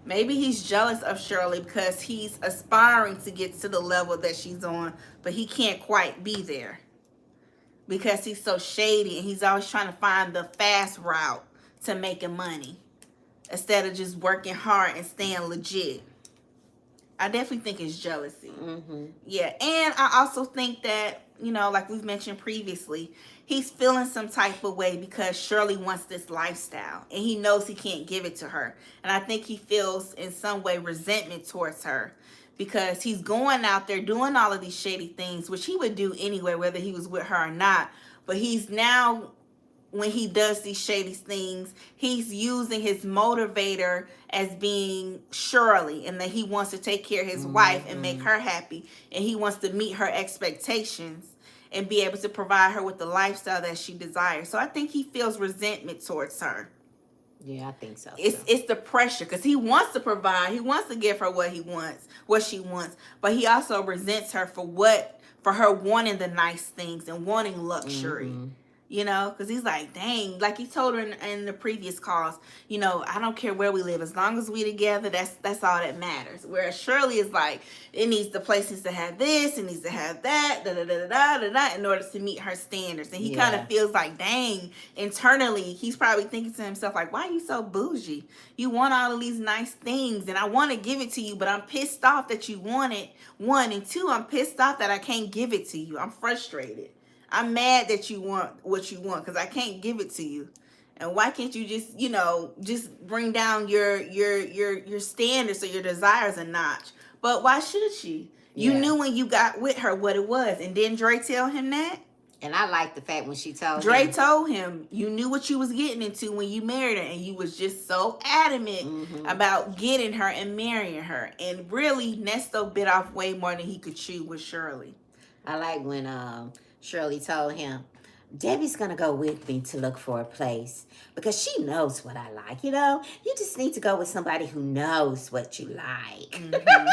Maybe he's jealous of Shirley because he's aspiring to get to the level that she's on, but he can't quite be there because he's so shady and he's always trying to find the fast route to making money instead of just working hard and staying legit. I definitely think it's jealousy. Yeah, and I also think that, you know, like we've mentioned previously, he's feeling some type of way because Shirley wants this lifestyle and he knows he can't give it to her. And I think he feels in some way resentment towards her because he's going out there doing all of these shady things, which he would do anyway, whether he was with her or not. But he's now, when he does these shady things, he's using his motivator as being Shirley, and that he wants to take care of his wife and make her happy, and he wants to meet her expectations. and be able to provide her with the lifestyle that she desires. So I think he feels resentment towards her. Yeah, I think so. It's the pressure, because he wants to provide, he wants to give her what she wants, but he also resents her for her wanting the nice things and wanting luxury. Mm-hmm. You know, because he's like, dang, like he told her in the previous calls, you know, I don't care where we live, as long as we together, that's all that matters. Whereas Shirley is like, the place needs to have this, it needs to have that, da da da da da da, in order to meet her standards. And he kind of feels like, dang, internally, he's probably thinking to himself like, why are you so bougie? You want all of these nice things, and I want to give it to you, but I'm pissed off that you want it. 1, and 2, I'm pissed off that I can't give it to you. I'm frustrated. I'm mad that you want what you want, because I can't give it to you. And why can't you just, just bring down your standards or your desires a notch? But why should she? You knew when you got with her what it was. And didn't Dre tell him that? And I like the fact when she told Dre told him, you knew what you was getting into when you married her, and you was just so adamant about getting her and marrying her. And really, Nesto bit off way more than he could chew with Shirley. I like when Shirley told him, Debbie's going to go with me to look for a place because she knows what I like, You just need to go with somebody who knows what you like. Mm-hmm.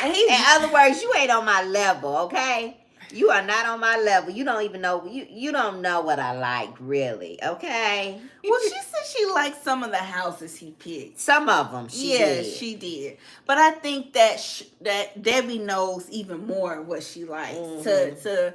In other words, you ain't on my level, okay? You are not on my level. You don't even know, you don't know what I like, really, okay? Well, she said she liked some of the houses he picked. Some of them, she did. She did. But I think that Debbie knows even more what she likes to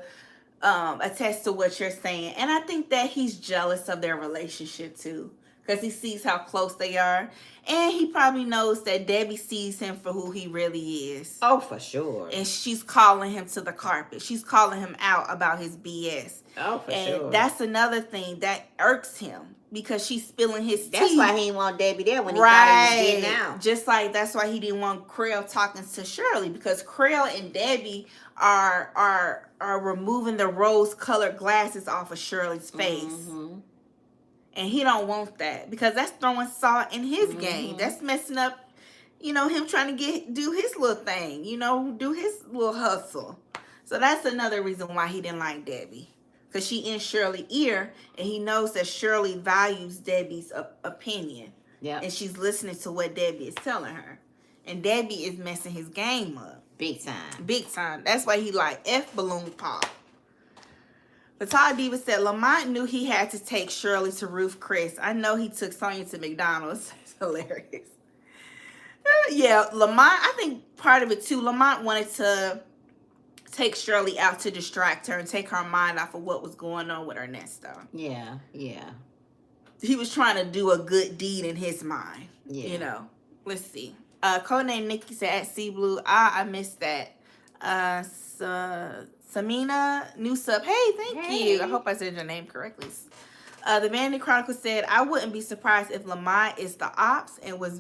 attest to what you're saying. And I think that he's jealous of their relationship, too, because he sees how close they are. And he probably knows that Debbie sees him for who he really is. Oh, for sure. And she's calling him to the carpet. She's calling him out about his BS. Oh, for sure. And that's another thing that irks him, because she's spilling his tea. That's why he didn't want Debbie there when he thought he was getting out. Just like that's why he didn't want Creel talking to Shirley, because Creel and Debbie are removing the rose-colored glasses off of Shirley's face. Mm-hmm. And he don't want that, because that's throwing salt in his game. That's messing up, him trying to do his little thing, do his little hustle. So that's another reason why he didn't like Debbie, because she in Shirley's ear, and he knows that Shirley values Debbie's opinion. Yeah. And she's listening to what Debbie is telling her. And Debbie is messing his game up. Big time. Big time. That's why he like F balloon pop. Patal Diva said, Lamont knew he had to take Shirley to Ruth Chris. I know he took Sonia to McDonald's. It's hilarious. Yeah, Lamont, I think part of it too, Lamont wanted to take Shirley out to distract her and take her mind off of what was going on with Ernesto. Yeah. He was trying to do a good deed in his mind. Yeah. Let's see. Codename Nikki said, at Sea Blue, I missed that. Samina, new sub. Hey, thank you. I hope I said your name correctly. The Vanity Chronicle said, I wouldn't be surprised if Lamont is the ops and was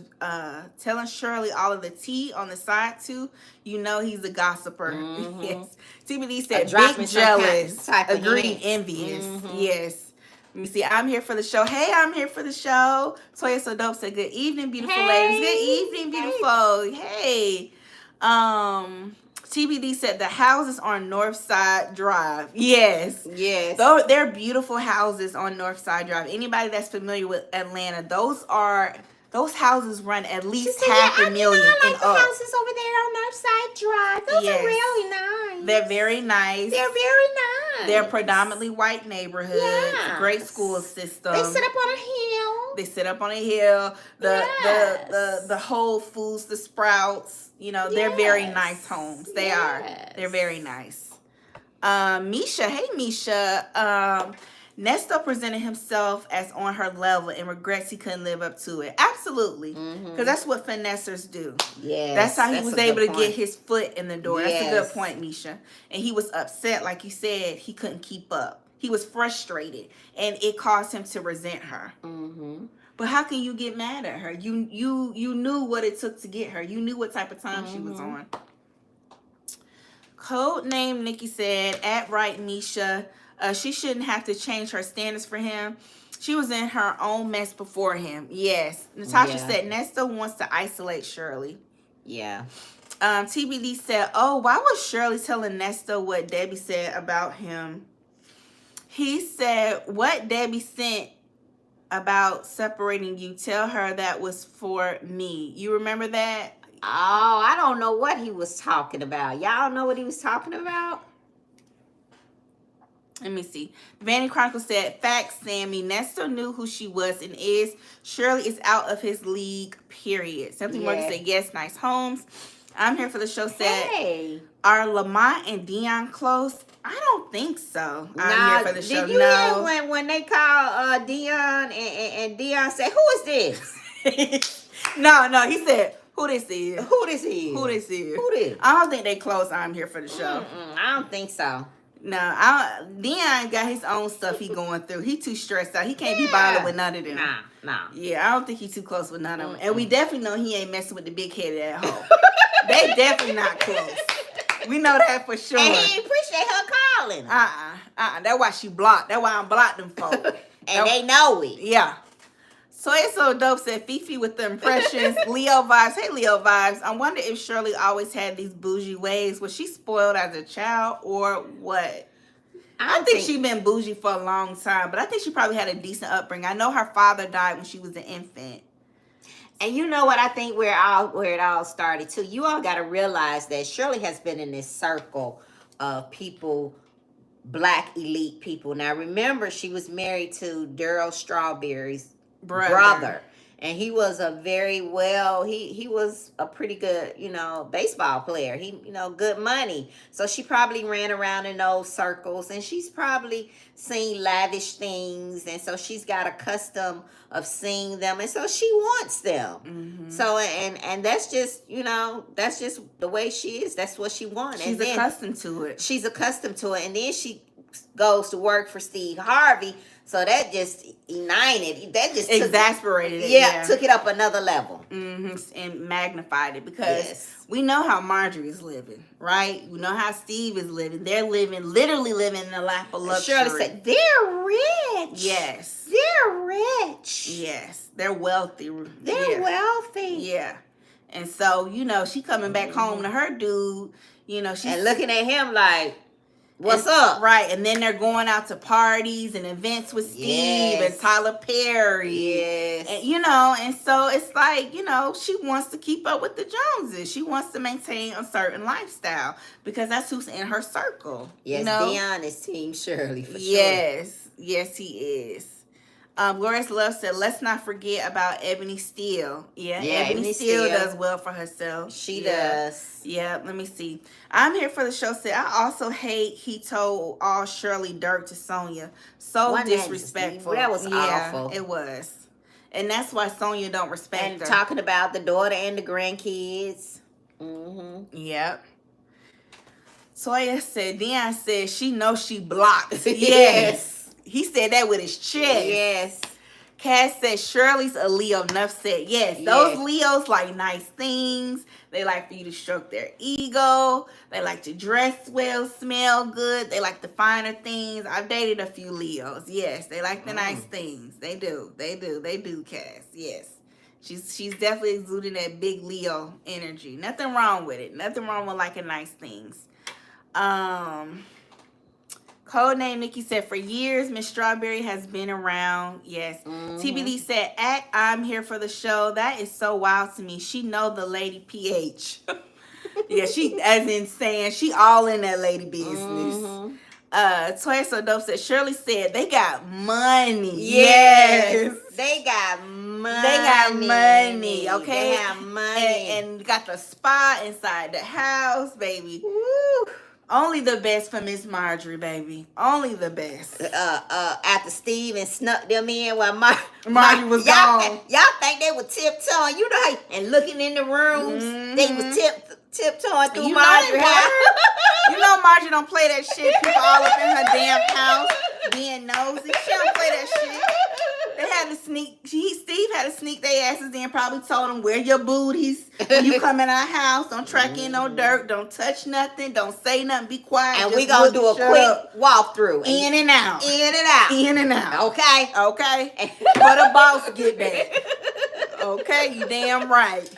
telling Shirley all of the tea on the side too. He's a gossiper. Mm-hmm. Yes. TBD said, big jealous, agreed, envious. Mm-hmm. Yes. Let me see. I'm here for the show. Hey, I'm here for the show. Toya So Dope said, good evening, beautiful ladies. Good evening, beautiful. Hey. TBD said the houses on Northside Drive. Yes. They're beautiful houses on Northside Drive. Anybody that's familiar with Atlanta, those houses run at least $500,000 I like the houses over there on Northside Drive. Those are really nice. They're very nice. They're predominantly white neighborhoods. Yes. Great school system. They sit up on a hill. The Whole Foods, the Sprouts. They're very nice homes. They are. They're very nice. Misha. Hey, Misha. Nesto presented himself as on her level and regrets he couldn't live up to it. Absolutely. Because that's what finessers do. Yes. That's how he was able to get his foot in the door. Yes. That's a good point, Misha. And he was upset, like you said, he couldn't keep up. He was frustrated, and it caused him to resent her. Mm-hmm. But how can you get mad at her? You knew what it took to get her. You knew what type of time she was on. Code name Nikki said, at right Misha, she shouldn't have to change her standards for him. She was in her own mess before him. Yes. Natasha said Nesto wants to isolate Shirley. Yeah. TBD said, "Oh, why was Shirley telling Ernesto what Debbie said about him?" He said, "What Debbie sent about separating you, tell her that was for me." You remember that? Oh, I don't know what he was talking about. Y'all know what he was talking about? Let me see. Vanity Chronicle said, "Facts, Sammy. Ernesto knew who she was and is. Shirley is out of his league, period." Something more to say, yes, nice homes. I'm here for the show said, Hey. "Are Lamont and Dion close?" I don't think so. I'm Nah, here for the show. did you hear when they called Dion and Dion said, "Who is this?" No, he said, "Who this is? Who this is? Who this is? Who this?" I don't think they close. I'm here for the show. I don't think so. No, Dion got his own stuff he going through. He too stressed out. He can't be bothered with none of them. Nah. Yeah, I don't think he's too close with none of them. And we definitely know he ain't messing with the big headed at home. They definitely not close. We know that for sure. And he appreciate her calling. That's why she blocked. That's why I'm blocked them folks. And they know it. Yeah. So it's so dope said Fifi with the impressions. Leo vibes. Hey, Leo vibes. I wonder if Shirley always had these bougie ways. Was she spoiled as a child or what? I think she been bougie for a long time, but I think she probably had a decent upbringing. I know her father died when she was an infant. And you know what? I think where it all started too. You all got to realize that Shirley has been in this circle of people, black elite people. Now remember, she was married to Daryl Strawberry's brother. And he was a very he was a pretty good, baseball player. He, good money. So she probably ran around in those circles and she's probably seen lavish things. And so she's got a custom of seeing them. And so she wants them. Mm-hmm. So, and that's just, that's just the way she is. That's what she wants. She's accustomed to it. She's accustomed to it. And then she goes to work for Steve Harvey. So that just ignited. That just exasperated it. Yeah, took it up another level. Mm-hmm, and magnified it because we know how Marjorie is living, right? We know how Steve is living. They're literally living in the lap of luxury. Shirley said, "They're rich." Yes. They're rich. Yes. They're wealthy. They're wealthy. Yeah. And so, she coming back home to her dude, she's... And looking at him like... What's up? Right, and then they're going out to parties and events with Steve and Tyler Perry. Yes. And, and so it's like, she wants to keep up with the Joneses. She wants to maintain a certain lifestyle because that's who's in her circle. Yes, Dion is Team Shirley for sure. Yes, he is. Glorious Love said, "Let's not forget about Ebony Steele." Yeah, Ebony Steele does well for herself. She does. Yeah, let me see. I'm here for the show said, "I also hate he told all Shirley dirt to Sonia. So disrespectful." That was awful. It was. And that's why Sonia don't respect her. And talking about the daughter and the grandkids. Mm-hmm. Yep. Toya said, Dion said she knows she blocked. Yes. He said that with his chest. Yes. Cass said Shirley's a Leo. Nuff said yes. Those Leos like nice things. They like for you to stroke their ego. They like to dress well, smell good. They like the finer things. I've dated a few Leos. Yes, they like the nice things. They do, Cass. Yes. She's definitely exuding that big Leo energy. Nothing wrong with it. Nothing wrong with liking nice things. Codename Nikki said, "For years, Miss Strawberry has been around." Yes. Mm-hmm. TBD said, "I'm here for the show." That is so wild to me. She know the lady PH. Yeah, she, as in saying, she all in that lady business. Mm-hmm. Toya So Dope said, Shirley said, "They got money." Yes. They got money. They got money, okay? They have money. And got the spa inside the house, baby. Woo. Only the best for Miss Marjorie, baby. Only the best. After Steve and snuck them in while Marjorie was gone. Y'all think they were tiptoeing, and looking in the rooms. Mm-hmm. They was tiptoeing through Marjorie house. Marjorie don't play that shit. People all up in her damn house being nosy. She don't play that shit. They had to sneak. Steve had to sneak their asses in. Probably told them, "Wear your booties when you come in our house. Don't track in no dirt. Don't touch nothing. Don't say nothing. Be quiet. And we gonna do a quick walkthrough. In and out. In and out. In and out. Okay. Okay. For the boss get back. Okay, you damn right.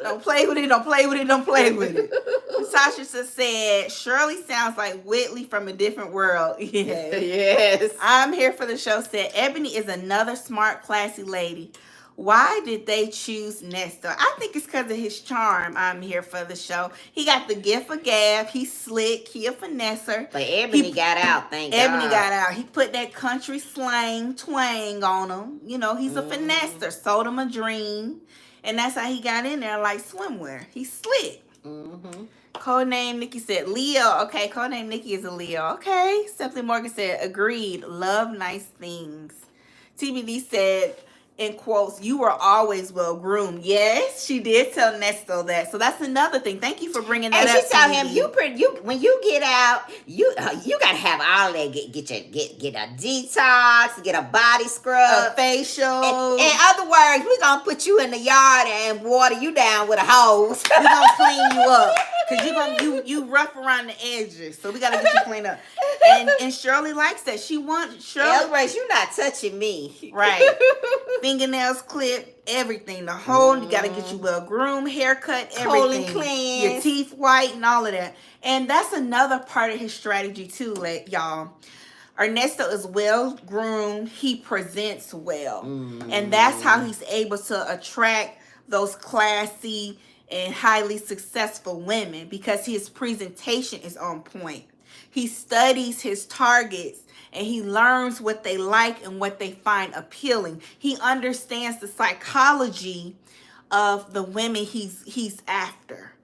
Don't play with it, don't play with it, don't play with it. Natasha said, Shirley sounds like Whitley from a different world. Yes. Yes. I'm here for the show said, Ebony is another smart, classy lady. Why did they choose Nestor? I think it's because of his charm. I'm here for the show. He got the gift of gab. He's slick. He a finesser. But Ebony got out, thank God. Ebony got out. He put that country slang twang on him. You know, he's a finesser. Sold him a dream. And that's how he got in there like swimwear. He's slick. Codename Nikki said, Leo. Okay, codename Nikki is a Leo. Okay. Simply Morgan said, agreed. Love nice things. TBD said, in quotes, you were always well groomed. Yes, she did tell Nesto that. So that's another thing. Thank you for bringing that and up. She told him, you when you get out, you gotta have all that. Get a detox, get a body scrub, a facial. In other words, we're gonna put you in the yard and water you down with a hose. We're gonna clean you up. Cause you rough around the edges. So we gotta get you cleaned up. And Shirley likes that. She wants Shirley. Otherwise, you're not touching me. Right. Fingernails clipped, everything. The whole, you gotta get you well groomed, haircut, everything. Colon cleansed. Your teeth white and all of that. And that's another part of his strategy too, y'all. Ernesto is well groomed. He presents well. And that's how he's able to attract those classy and highly successful women, because his presentation is on point. He studies his targets and he learns what they like and what they find appealing. He understands the psychology of the women he's after.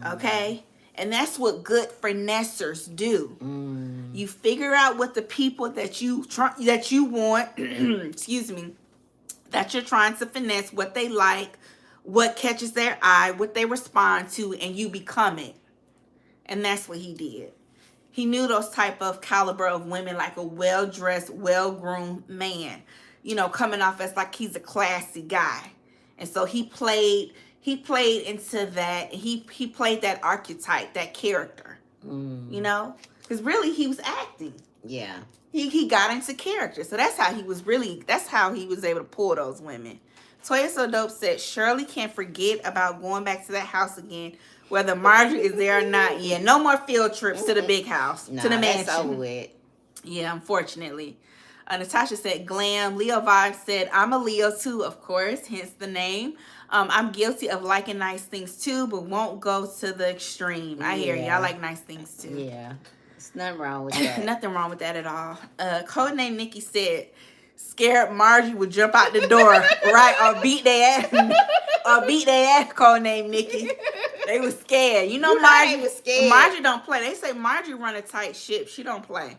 Okay? And that's what good finessers do. You figure out what the people that you want, excuse me, that you're trying to finesse, what they like, what catches their eye, what they respond to, and you become it. And that's what he did. He knew those type of caliber of women, like a well-dressed, well-groomed man, you know, coming off as like he's a classy guy. And so he played into that. He played that archetype, that character, you know, because really he was acting. Yeah. He got into character. So that's how he was able to pull those women. Toya So Dope said, Shirley can't forget about going back to that house again, whether Marjorie is there or not. Yeah, no more field trips to the big house, to the mansion. That's over with. Yeah, unfortunately. Natasha said, glam. Leo Vibe said, I'm a Leo too, of course, hence the name. I'm guilty of liking nice things too, but won't go to the extreme. I hear you. I like nice things too. Yeah. There's nothing wrong with that. Nothing wrong with that at all. Codename Nikki said, scared Margie would jump out the door, right? Or beat their ass. Codename Nikki. They was scared. You know, Margie was scared. Margie don't play. They say Margie run a tight ship. She don't play.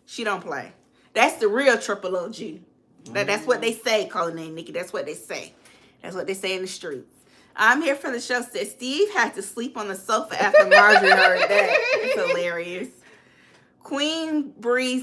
She don't play. That's the real triple OG. That's what they say, Codename Nikki. That's what they say. That's what they say in the streets. I'm here for the show. Said Steve had to sleep on the sofa after Marjorie heard that. It's hilarious. Queen B,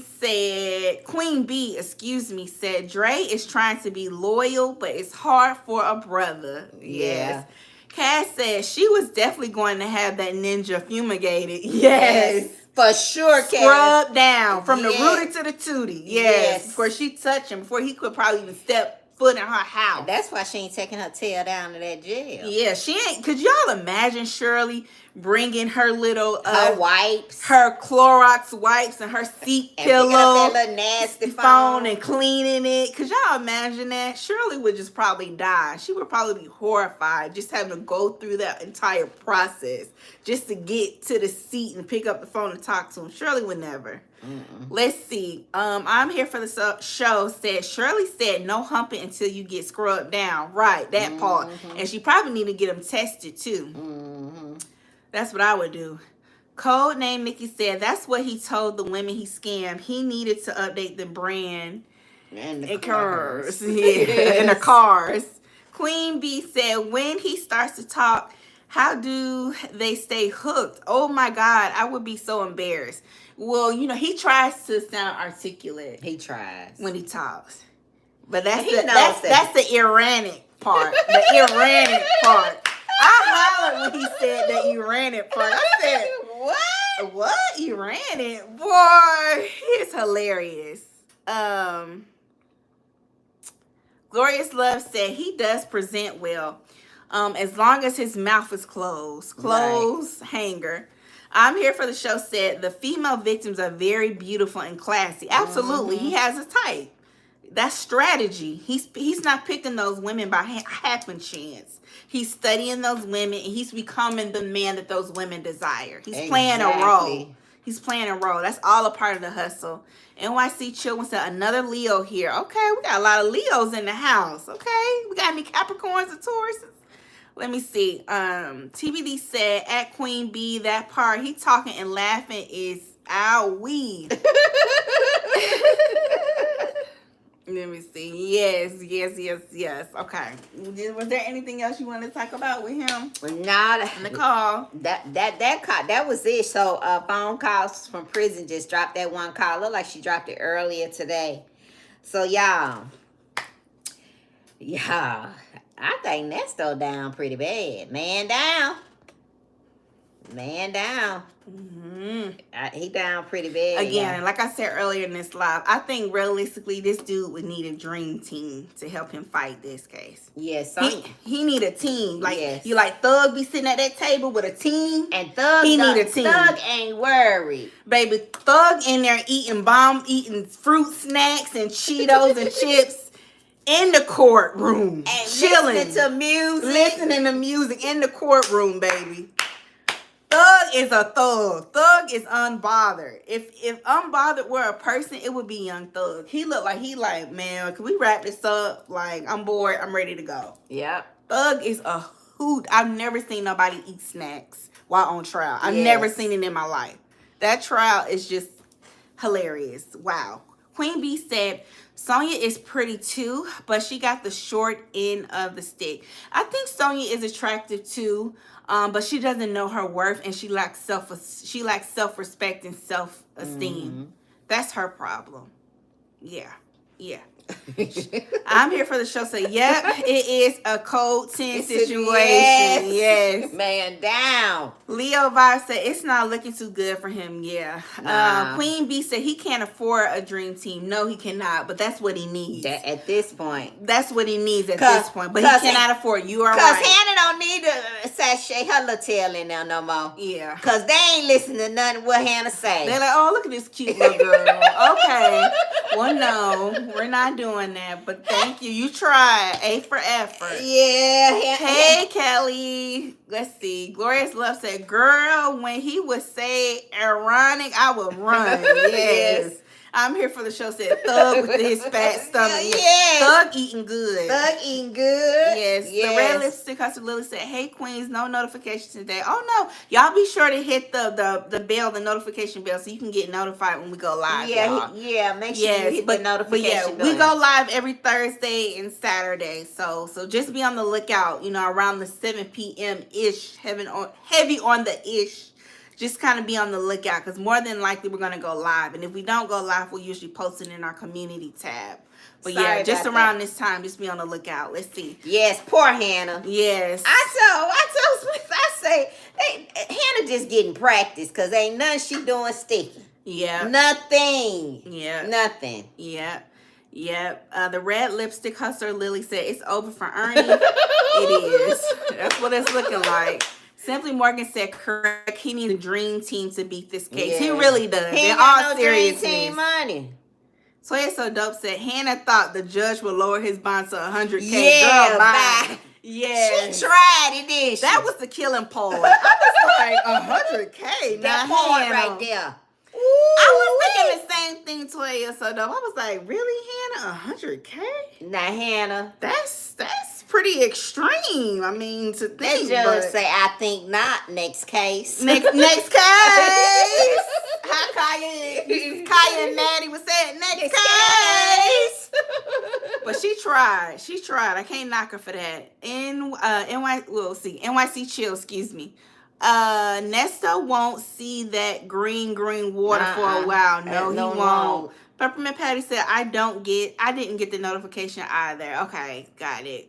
said Dre is trying to be loyal, but it's hard for a brother. Yes. Cass said she was definitely going to have that ninja fumigated. Yes. For sure, Cass. Scrubbed down from the rooter to the tootie. Yes. Before she touched him, before he could probably even step foot in her house. That's why she ain't taking her tail down to that jail. Yeah, she ain't. Could y'all imagine Shirley bringing her little her wipes, her Clorox wipes, and her seat pillow, that little nasty phone, and cleaning it? Could y'all imagine that? Shirley would just probably die. She would probably be horrified just having to go through that entire process just to get to the seat and pick up the phone and talk to him. Shirley would never. Let's see. I'm here for the show. Said Shirley said no humping until you get scrubbed down. Right, that part. And she probably need to get them tested too. That's what I would do. Codename Nikki said that's what he told the women he scammed. He needed to update the brand and the cars. Yeah, and the cars. Queen B said when he starts to talk, how do they stay hooked? Oh my God, I would be so embarrassed. Well, you know, he tries to sound articulate. He tries. When he talks. But that's the erratic part. The erratic part. I hollered when he said the erratic part. I said, what? What? Erratic? Boy, it's hilarious. Glorious Love said he does present well, as long as his mouth is closed. Closed hanger. I'm here for the show said the female victims are very beautiful and classy. Absolutely, he has a type. That's strategy. He's not picking those women by happen chance. He's studying those women and he's becoming the man that those women desire. He's playing a role. He's playing a role. That's all a part of the hustle. NYC Children said another Leo here. Okay, we got a lot of Leos in the house. Okay, we got any Capricorns and Tauruses? Let me see. TBD said at Queen B, that part he talking and laughing is our weed. Let me see. Yes. Okay. Was there anything else you wanted to talk about with him? Nah, On the call. That was it. So phone calls from prison just dropped that one call. Looked like she dropped it earlier today. So y'all, I think Ernesto down pretty bad. Man down. He down pretty bad. Again, like I said earlier in this live, I think realistically this dude would need a dream team to help him fight this case. Yes, he need a team. Like you like Thug be sitting at that table with a team. And Thug need a team. Thug ain't worried. Baby, Thug in there eating fruit snacks and Cheetos and chips in the courtroom. And chilling. Listening to music in the courtroom, baby. Thug is a thug. Thug is unbothered. If unbothered were a person, it would be Young Thug. He look like man, can we wrap this up? Like, I'm bored. I'm ready to go. Yep. Thug is a hoot. I've never seen nobody eat snacks while on trial. I've never seen it in my life. That trial is just hilarious. Wow. Queen B said, Sonia is pretty too, but she got the short end of the stick. I think Sonia is attractive too. But she doesn't know her worth, and she lacks self-respect and self-esteem. That's her problem. Yeah. I'm here for the show. Say, yep, it is a code 10 situation. Yes. Man down. Leo Vibe said it's not looking too good for him. Yeah. Nah. Queen B said he can't afford a dream team. No, he cannot. But that's what he needs. At this point. That's what he needs at this point. But he cannot afford. You are right. Because Hannah don't need to sashay her little tail in there no more. Yeah. Because they ain't listening to nothing what Hannah say. They're like, oh, look at this cute little girl. Okay. Well, no, we're not doing that. But thank you. You tried. A for effort. Yeah. Hey, Kelly. Let's see. Glorious Love said, girl, when he would say ironic, I would run. Yes. I'm here for the show. Said Thug with his fat stomach. Yes. Thug eating good. Yes. The red lipstick hustle Lily said, hey, Queens, no notifications today. Oh, no. Y'all be sure to hit the bell, the notification bell, so you can get notified when we go live. Yeah. Make sure you hit the notification bell. We go live every Thursday and Saturday. So just be on the lookout, around the 7 p.m.-ish, heavy on the ish. Just kind of be on the lookout because more than likely we're going to go live. And if we don't go live, we'll usually post it in our community tab. But just around this time, just be on the lookout. Let's see. Yes, poor Hannah. Yes. I told Smith, I say, Hannah just getting practice because ain't nothing she doing sticky. Yeah. Nothing. Yeah. Nothing. Yeah. The red lipstick hustler Lily said, it's over for Ernie. It is. That's what it's looking like. Simply Morgan said, correct. He needs a dream team to beat this case. He really does. He ain't got no dream team money. Toya So Dope said, Hannah thought the judge would lower his bond to 100K. Yeah, girl, bye. Yeah. She tried it, didn't she? That was the killing part. I was like, 100K. That part right there. Ooh, I was thinking the same thing, Toya So Dope. I was like, really, Hannah? 100K? Now, Hannah. That's pretty extreme. I mean, to think. They just say, I think not. Next case. Next case. How Kaya and Maddie was saying, next case. But she tried. I can't knock her for that. NYC Chill, excuse me. Ernesto won't see that green water for a while. No, he won't. Peppermint Patty said, I didn't get the notification either. Okay, got it.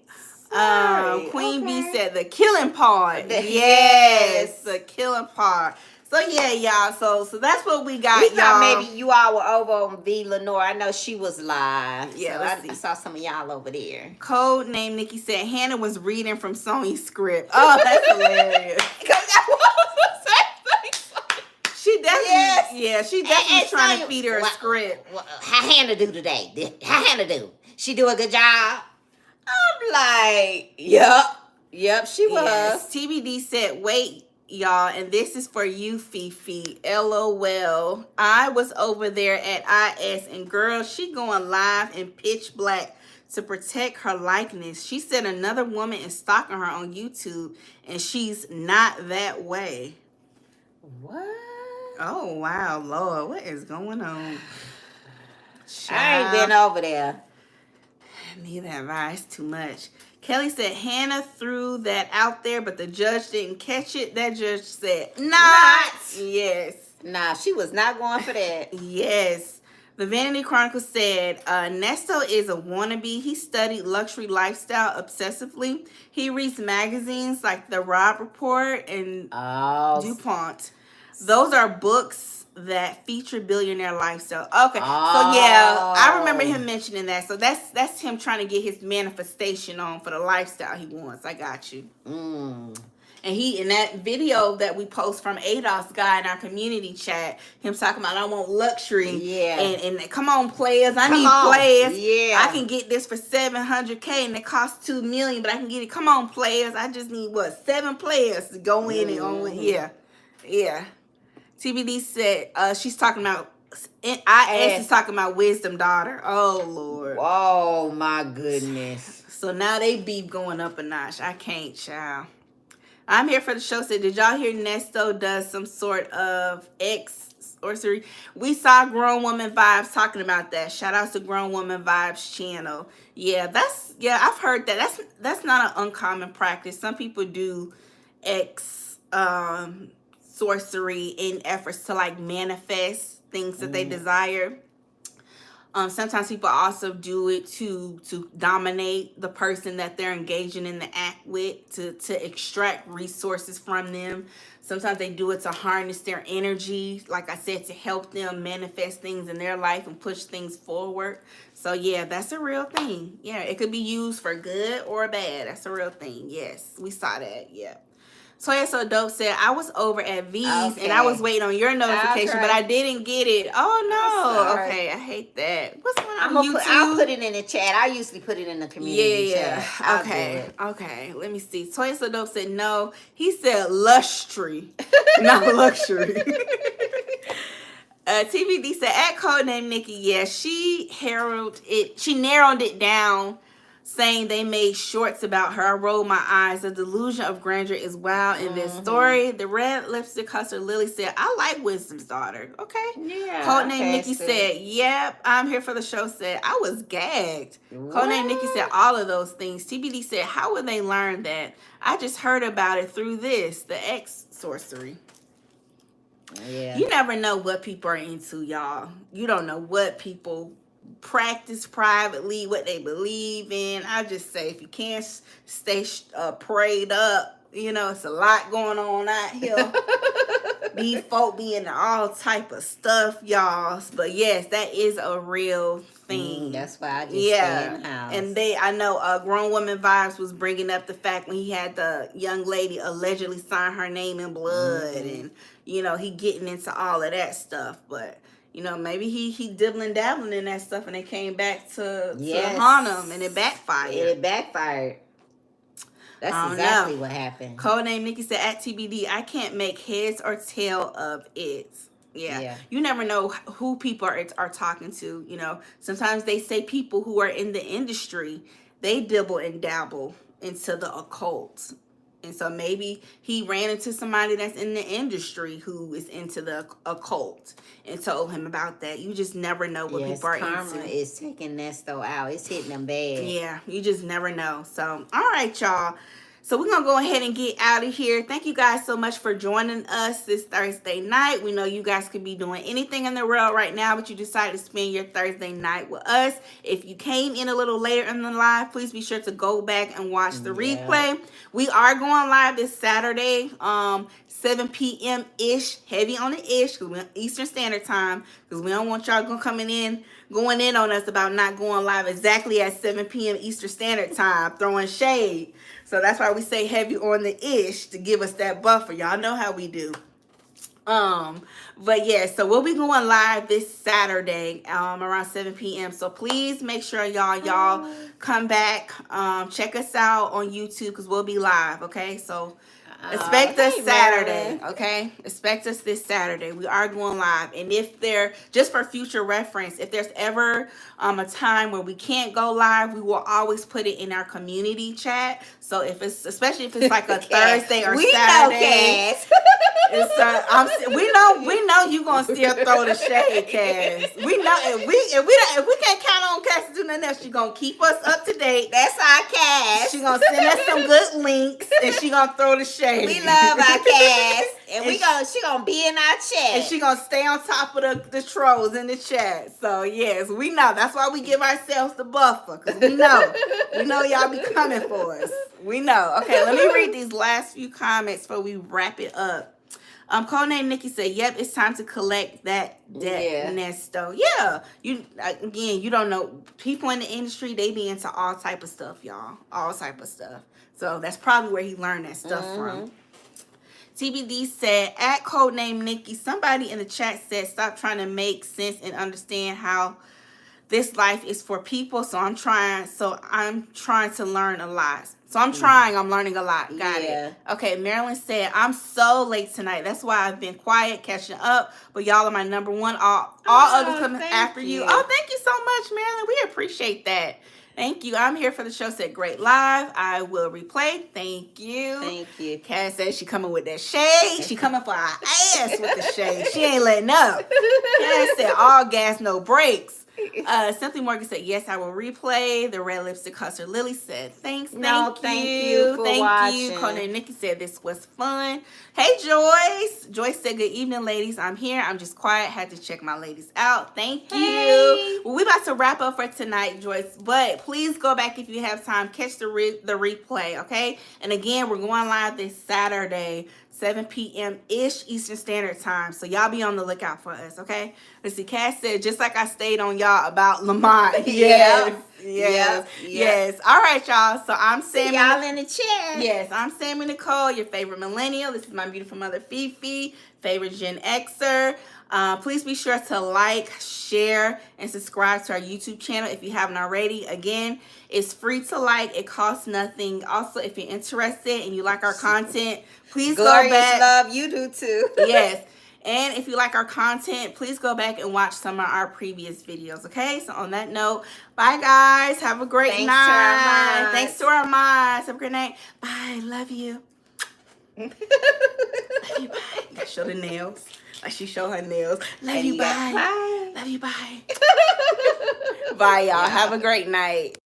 Queen B said the killing part. Yes, the killing part. So yeah, y'all. So that's what we got, We y'all. thought maybe you all were over on V Lenore. I know she was live. Yeah, so let's I see. saw some of y'all over there. Code name Nikki said Hannah was reading from Sony's script. Oh, that's hilarious. Because that was the same thing. She definitely, yeah, she definitely was trying to Sonya- feed her a script. How Hannah do today? How Hannah do? She do a good job? I'm like, yep, she was. Yes. TBD said, wait, y'all, and this is for you, Fifi. LOL. I was over there at IS, and girl, she going live in pitch black to protect her likeness. She said another woman is stalking her on YouTube, and she's not that way. What? Oh, wow, Lord, what is going on? I ain't been over there. Neither have I. It's too much. Kelly said Hannah threw that out there, but the judge didn't catch it. That judge said not. Yes. Nah, she was not going for that. Yes. The Vanity Chronicle said Ernesto is a wannabe. He studied luxury lifestyle obsessively. He reads magazines like The Robb Report and DuPont. Those are books that feature billionaire lifestyle. Okay, so yeah, I remember him mentioning that. So that's him trying to get his manifestation on for the lifestyle he wants. I got you. And he in that video that we post from ADOS guy in our community chat, him talking about I want luxury. Yeah. And come on, players, I need players. Yeah. I can get this for $700K and it costs $2 million, but I can get it. Come on, players. I just need 7 players to go in and on. Yeah. TBD said she's talking about IS is talking about wisdom daughter. Oh Lord. Oh my goodness. So now they beef going up a notch. I can't, child. I'm here for the show. Said, did y'all hear Ernesto does some sort of sorcery? We saw Grown Woman Vibes talking about that. Shout out to Grown Woman Vibes channel. Yeah, I've heard that. That's not an uncommon practice. Some people do sorcery in efforts to like manifest things that they desire. Sometimes people also do it to dominate the person that they're engaging in the act with, to extract resources from them. Sometimes they do it to harness their energy, like I said, to help them manifest things in their life and push things forward. So yeah, that's a real thing. Yeah, it could be used for good or bad. That's a real thing. Yes, we saw that. Yeah. Toya So Dope said, I was over at V's and I was waiting on your notification, but I didn't get it. Oh, no. Okay, I hate that. What's going on YouTube? I'll put it in the chat. I usually put it in the community chat. Okay. Let me see. Toya So Dope said, no. He said luxury, not luxury. TVD said, at Codename Nikki, yeah, she narrowed it down, saying they made shorts about her. I rolled my eyes. The delusion of grandeur is wild in this story. The red lipstick hustler Lily said, I like Wisdom's daughter. Okay. Yeah. Codename Nikki said, yep, I'm here for the show. Said, I was gagged. Codename Nikki said all of those things. TBD said, how would they learn that? I just heard about it through the X sorcery. Yeah. You never know what people are into, y'all. You don't know what people practice privately, what they believe in. I just say, if you can't stay prayed up, it's a lot going on out here. These folk be into all type of stuff, y'all. But yes, that is a real thing. That's why I just stay in the house. And I know Grown Woman Vibes was bringing up the fact when he had the young lady allegedly sign her name in blood, and he getting into all of that stuff. But maybe he dibbling dabbling in that stuff, and it came back to haunt him, and it backfired. That's exactly what happened. Codename Nikki said, at TBD, I can't make heads or tail of it. Yeah. You never know who people are talking to. Sometimes they say people who are in the industry, they dibble and dabble into the occult. And so maybe he ran into somebody that's in the industry who is into the occult and told him about that. You just never know what people are karma into. Is taking Nesto out. It's hitting them bad. Yeah, you just never know. So, all right, y'all. So we're going to go ahead and get out of here. Thank you guys so much for joining us this Thursday night. We know you guys could be doing anything in the world right now, but you decided to spend your Thursday night with us. If you came in a little later in the live, please be sure to go back and watch the replay. We are going live this Saturday, 7 p.m.-ish, heavy on the ish, Eastern Standard Time, because we don't want y'all going in on us about not going live exactly at 7 p.m. Eastern Standard Time, throwing shade. So that's why we say heavy on the ish, to give us that buffer. Y'all know how we do. But yeah, so we'll be going live this Saturday around 7 p.m. So please make sure y'all come back, check us out on YouTube, because we'll be live. Okay, so expect us Saturday. Okay, expect us this Saturday. We are going live. And if there, just for future reference, if there's ever a time where we can't go live, we will always put it in our community chat. So if it's, especially if it's like a Thursday or Saturday, we know you gonna still throw the shade, Cass. We know if we can't count on Cass to do nothing else, she gonna keep us up to date. That's our Cass. She gonna send us some good links, and she gonna throw the shade. We love our Cass, and she gonna be in our chat, and she gonna stay on top of the trolls in the chat. So yes, we know. That's why we give ourselves the buffer, because we know y'all be coming for us. We know. Okay, let me read these last few comments before we wrap it up. Codename Nikki said, "Yep, it's time to collect that debt, Ernesto." Yeah, you don't know. People in the industry, they be into all type of stuff, y'all. All type of stuff. So that's probably where he learned that stuff from. TBD said, at Codename Nikki, somebody in the chat said, "Stop trying to make sense and understand how this life is for people." So I'm trying to learn a lot. So I'm learning a lot. Got it. Okay, Marilyn said, "I'm so late tonight. That's why I've been quiet, catching up. But y'all are my number one. All others coming after you." Oh, thank you so much, Marilyn. We appreciate that. Thank you. I'm here for the show. Said, "Great live. I will replay." Thank you. Thank you. Cass said she coming with that shade. She coming for our ass with the shade. She ain't letting up. Cass said, "All gas, no brakes." Simply Morgan said, "Yes, I will replay." The red lipstick hustler Lily said, "Thanks." Thank you for watching. Conan Nikki said, "This was fun." Hey, Joyce. Joyce said, "Good evening, ladies. I'm here. I'm just quiet. Had to check my ladies out." Thank you. Well, we about to wrap up for tonight, Joyce. But please go back if you have time. Catch the replay, okay? And again, we're going live this Saturday, 7 p.m.-ish Eastern Standard Time. So y'all be on the lookout for us, okay? Let's see, Cass said, "Just like I stayed on y'all about Lamont." Yes. All right, y'all. So I'm Sammy. Y'all in the chat. Yes, I'm Sammy Nicole, your favorite millennial. This is my beautiful mother, Fifi, favorite Gen Xer. Please be sure to like, share, and subscribe to our YouTube channel if you haven't already. Again, it's free to like. It costs nothing. Also, if you're interested and you like our content, please go back. Love, you do too. Yes. And if you like our content, please go back and watch some of our previous videos, okay? So on that note, bye, guys. Have a great night. Thanks to our mods. Have a great night. Bye. Love you. Love you. Bye. I show the nails. Like she showed her nails. Love you. Bye. Love you. Bye. Bye, y'all. Have a great night.